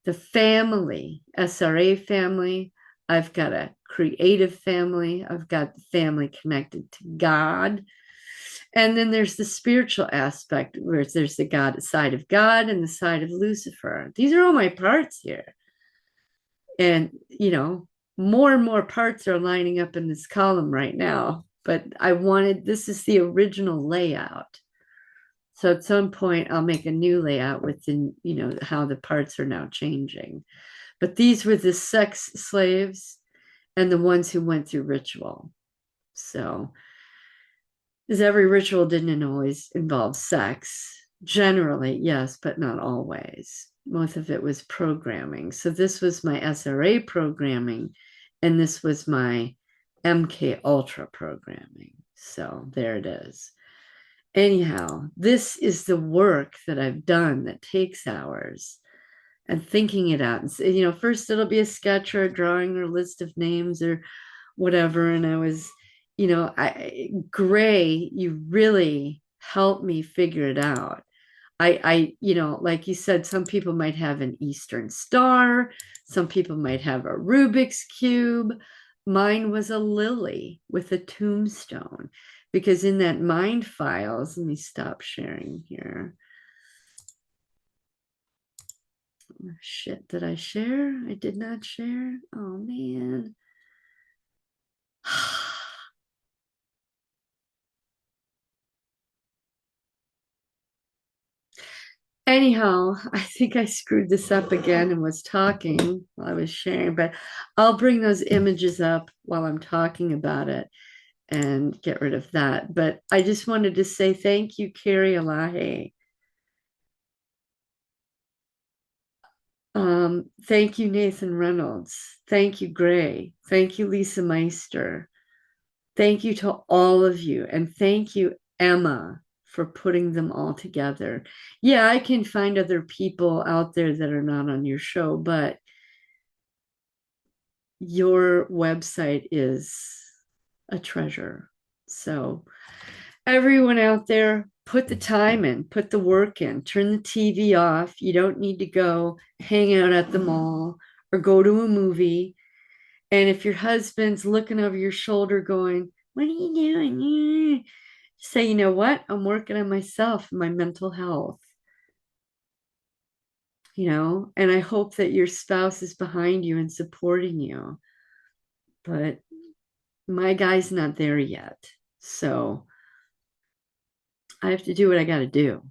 the family, SRA family. I've got a creative family. I've got the family connected to God. And then there's the spiritual aspect, where there's the God side of God and the side of Lucifer. These are all my parts here. And, more and more parts are lining up in this column right now. But this is the original layout. So at some point, I'll make a new layout within, how the parts are now changing. But these were the sex slaves and the ones who went through ritual. So, because every ritual didn't always involve sex. Generally, yes, but not always. Most of it was programming. So this was my SRA programming, and this was my MK Ultra programming. So there it is. Anyhow, this is the work that I've done that takes hours and thinking it out. And, first it'll be a sketch or a drawing or a list of names or whatever. And I was, Gray, you really helped me figure it out. Like you said, some people might have an Eastern Star, some people might have a Rubik's Cube. Mine was a lily with a tombstone because in that mind files, let me stop sharing here. Shit, did I share? I did not share. Oh man. Anyhow, I think I screwed this up again and was talking while I was sharing, but I'll bring those images up while I'm talking about it and get rid of that. But I just wanted to say thank you, Carrie Alahe. Thank you, Nathan Reynolds. Thank you, Gray. Thank you, Lisa Meister. Thank you to all of you. And thank you, Emma, for putting them all together. Yeah, I can find other people out there that are not on your show, but your website is a treasure. So, everyone out there, put the time in, put the work in, turn the TV off. You don't need to go hang out at the mall or go to a movie. And if your husband's looking over your shoulder going, what are you doing? Say, you know what? I'm working on myself and my mental health, and I hope that your spouse is behind you and supporting you. But my guy's not there yet. So I have to do what I got to do.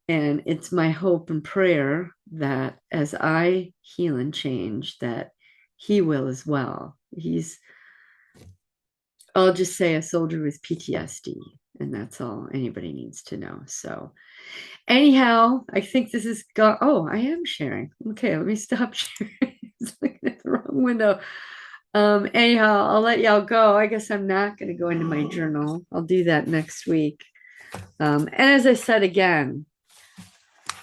And it's my hope and prayer that as I heal and change, that he will as well. I'll just say, a soldier with PTSD, and that's all anybody needs to know. So, anyhow, I think this is oh, I am sharing. Okay, let me stop sharing. It's looking at the wrong window. Anyhow, I'll let y'all go. I guess I'm not going to go into my journal. I'll do that next week. And as I said again,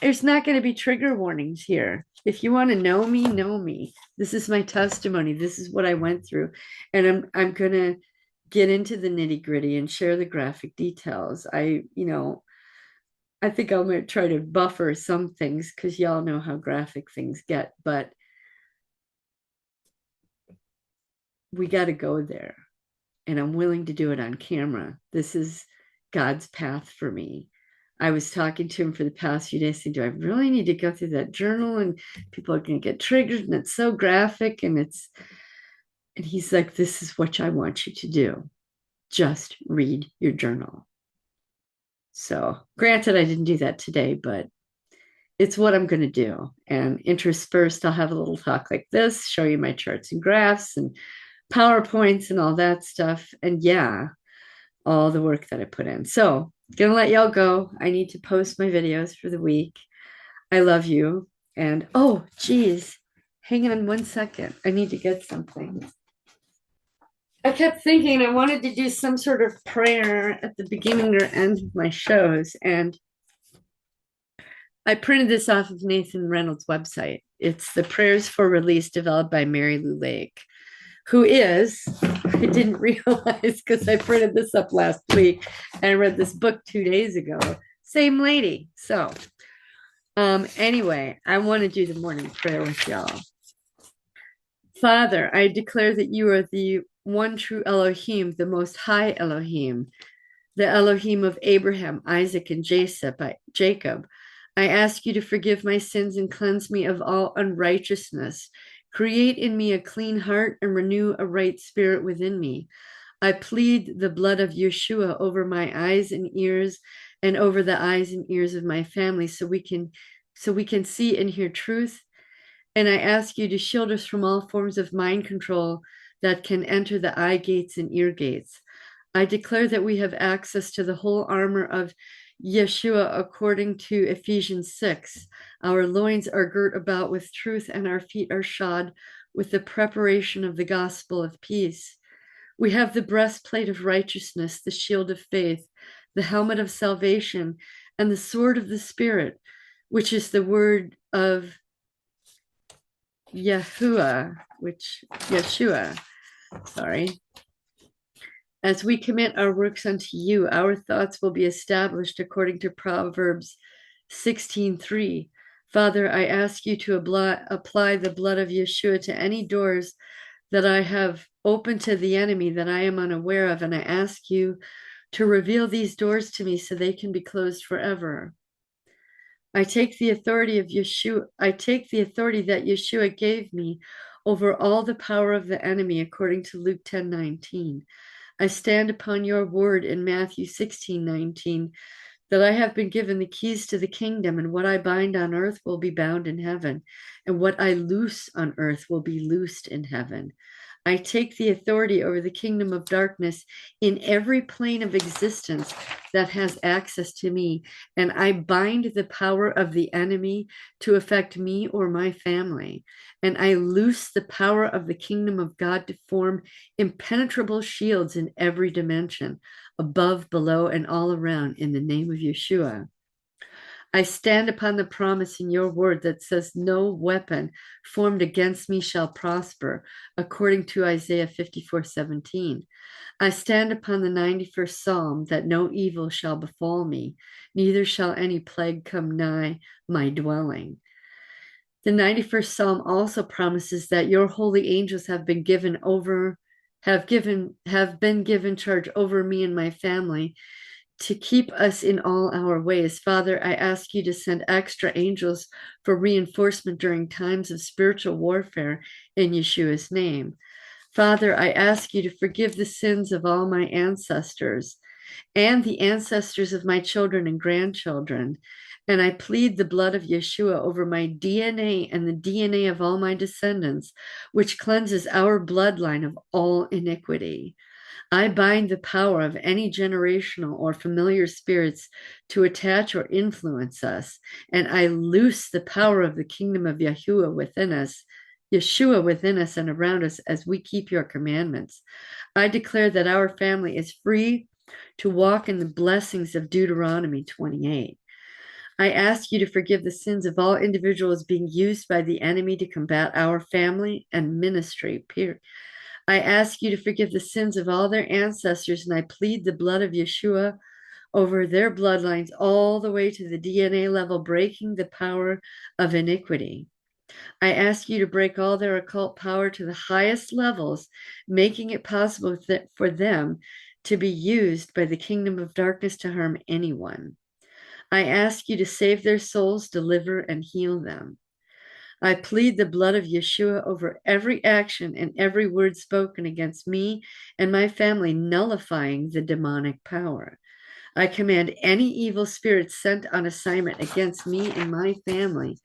there's not going to be trigger warnings here. If you want to know me, know me. This is my testimony. This is what I went through. And I'm going to get into the nitty-gritty and share the graphic details. I think I'm going to try to buffer some things because y'all know how graphic things get, but we got to go there. And I'm willing to do it on camera. This is God's path for me. I was talking to him for the past few days saying, do I really need to go through that journal? And people are going to get triggered and it's so graphic and he's like, this is what I want you to do. Just read your journal. So granted, I didn't do that today, but it's what I'm going to do. And interspersed, I'll have a little talk like this, show you my charts and graphs and PowerPoints and all that stuff. And yeah, all the work that I put in. So, gonna let y'all go. I need to post my videos for the week. I love you. And oh, geez, hang on 1 second. I need to get something. I kept thinking I wanted to do some sort of prayer at the beginning or end of my shows. And I printed this off of Nathan Reynolds' website. It's the Prayers for Release developed by Mary Lou Lake, who is, I didn't realize because I printed this up last week and I read this book 2 days ago. Same lady. So, anyway, I want to do the morning prayer with y'all. Father, I declare that you are the one true Elohim, the most high Elohim, the Elohim of Abraham, Isaac, and Jacob. I ask you to forgive my sins and cleanse me of all unrighteousness. Create in me a clean heart and renew a right spirit within me. I plead the blood of Yeshua over my eyes and ears and over the eyes and ears of my family so we can see and hear truth. And I ask you to shield us from all forms of mind control that can enter the eye gates and ear gates. I declare that we have access to the whole armor of Yeshua according to Ephesians 6. Our loins are girt about with truth and our feet are shod with the preparation of the gospel of peace. We have the breastplate of righteousness, the shield of faith, the helmet of salvation, and the sword of the Spirit, which is the word of Yeshua, sorry. As we commit our works unto you, our thoughts will be established according to Proverbs 16:3. Father, I ask you to apply the blood of Yeshua to any doors that I have opened to the enemy that I am unaware of, and I ask you to reveal these doors to me so they can be closed forever. I take the authority that Yeshua gave me over all the power of the enemy, according to Luke 10:19. I stand upon your word in Matthew 16:19, that I have been given the keys to the kingdom, and what I bind on earth will be bound in heaven, and what I loose on earth will be loosed in heaven. I take the authority over the kingdom of darkness in every plane of existence that has access to me, and I bind the power of the enemy to affect me or my family. And I loose the power of the kingdom of God to form impenetrable shields in every dimension, above, below, and all around, in the name of Yeshua. I stand upon the promise in your word that says, no weapon formed against me shall prosper, according to Isaiah 54:17. I stand upon the 91st Psalm, that no evil shall befall me, neither shall any plague come nigh my dwelling. The 91st Psalm also promises that your holy angels have been given charge over me and my family, to keep us in all our ways. Father, I ask you to send extra angels for reinforcement during times of spiritual warfare in Yeshua's name. Father, I ask you to forgive the sins of all my ancestors and the ancestors of my children and grandchildren. And I plead the blood of Yeshua over my DNA and the DNA of all my descendants, which cleanses our bloodline of all iniquity. I bind the power of any generational or familiar spirits to attach or influence us, and I loose the power of the kingdom of Yeshua within us and around us as we keep your commandments. I declare that our family is free to walk in the blessings of Deuteronomy 28. I ask you to forgive the sins of all individuals being used by the enemy to combat our family and ministry, period. I ask you to forgive the sins of all their ancestors, and I plead the blood of Yeshua over their bloodlines all the way to the DNA level, breaking the power of iniquity. I ask you to break all their occult power to the highest levels, making it possible for them to be used by the kingdom of darkness to harm anyone. I ask you to save their souls, deliver, and heal them. I plead the blood of Yeshua over every action and every word spoken against me and my family, nullifying the demonic power. I command any evil spirit sent on assignment against me and my family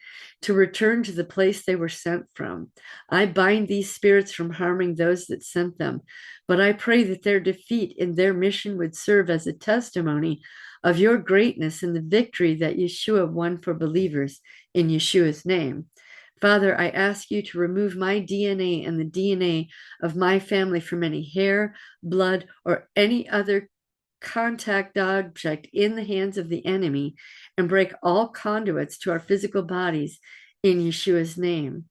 to return to the place they were sent from. I bind these spirits from harming those that sent them, but I pray that their defeat in their mission would serve as a testimony of your greatness and the victory that Yeshua won for believers in Yeshua's name. Father, I ask you to remove my DNA and the DNA of my family from any hair, blood, or any other contact object in the hands of the enemy, and break all conduits to our physical bodies in Yeshua's name.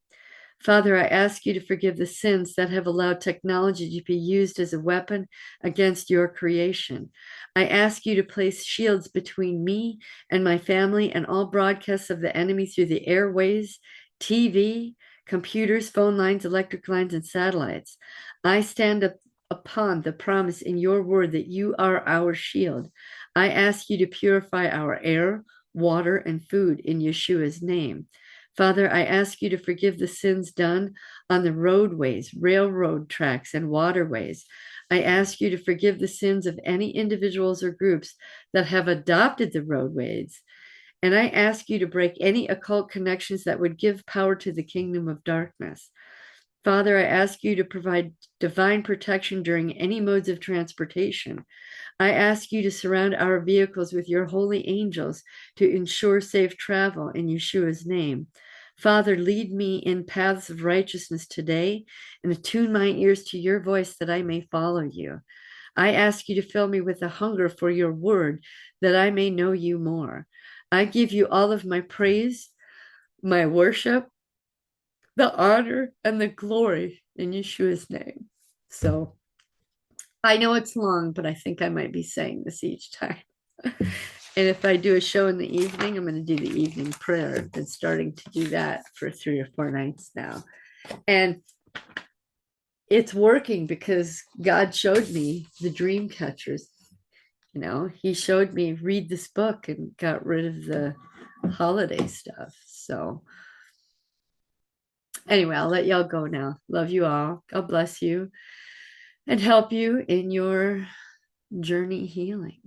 Father, I ask you to forgive the sins that have allowed technology to be used as a weapon against your creation. I ask you to place shields between me and my family and all broadcasts of the enemy through the airways, TV, computers, phone lines, electric lines, and satellites. I stand up upon the promise in your word that you are our shield. I ask you to purify our air, water, and food in Yeshua's name. Father, I ask you to forgive the sins done on the roadways, railroad tracks, and waterways. I ask you to forgive the sins of any individuals or groups that have adopted the roadways. And I ask you to break any occult connections that would give power to the kingdom of darkness. Father, I ask you to provide divine protection during any modes of transportation. I ask you to surround our vehicles with your holy angels to ensure safe travel in Yeshua's name. Father, lead me in paths of righteousness today and attune my ears to your voice that I may follow you. I ask you to fill me with a hunger for your word that I may know you more. I give you all of my praise, my worship, the honor, and the glory in Yeshua's name. So I know it's long, but I think I might be saying this each time. And if I do a show in the evening, I'm going to do the evening prayer. I've been starting to do that for 3 or 4 nights now. And it's working because God showed me the dream catchers. He showed me read this book and got rid of the holiday stuff. So anyway, I'll let y'all go now. Love you all. God bless you and help you in your journey healing.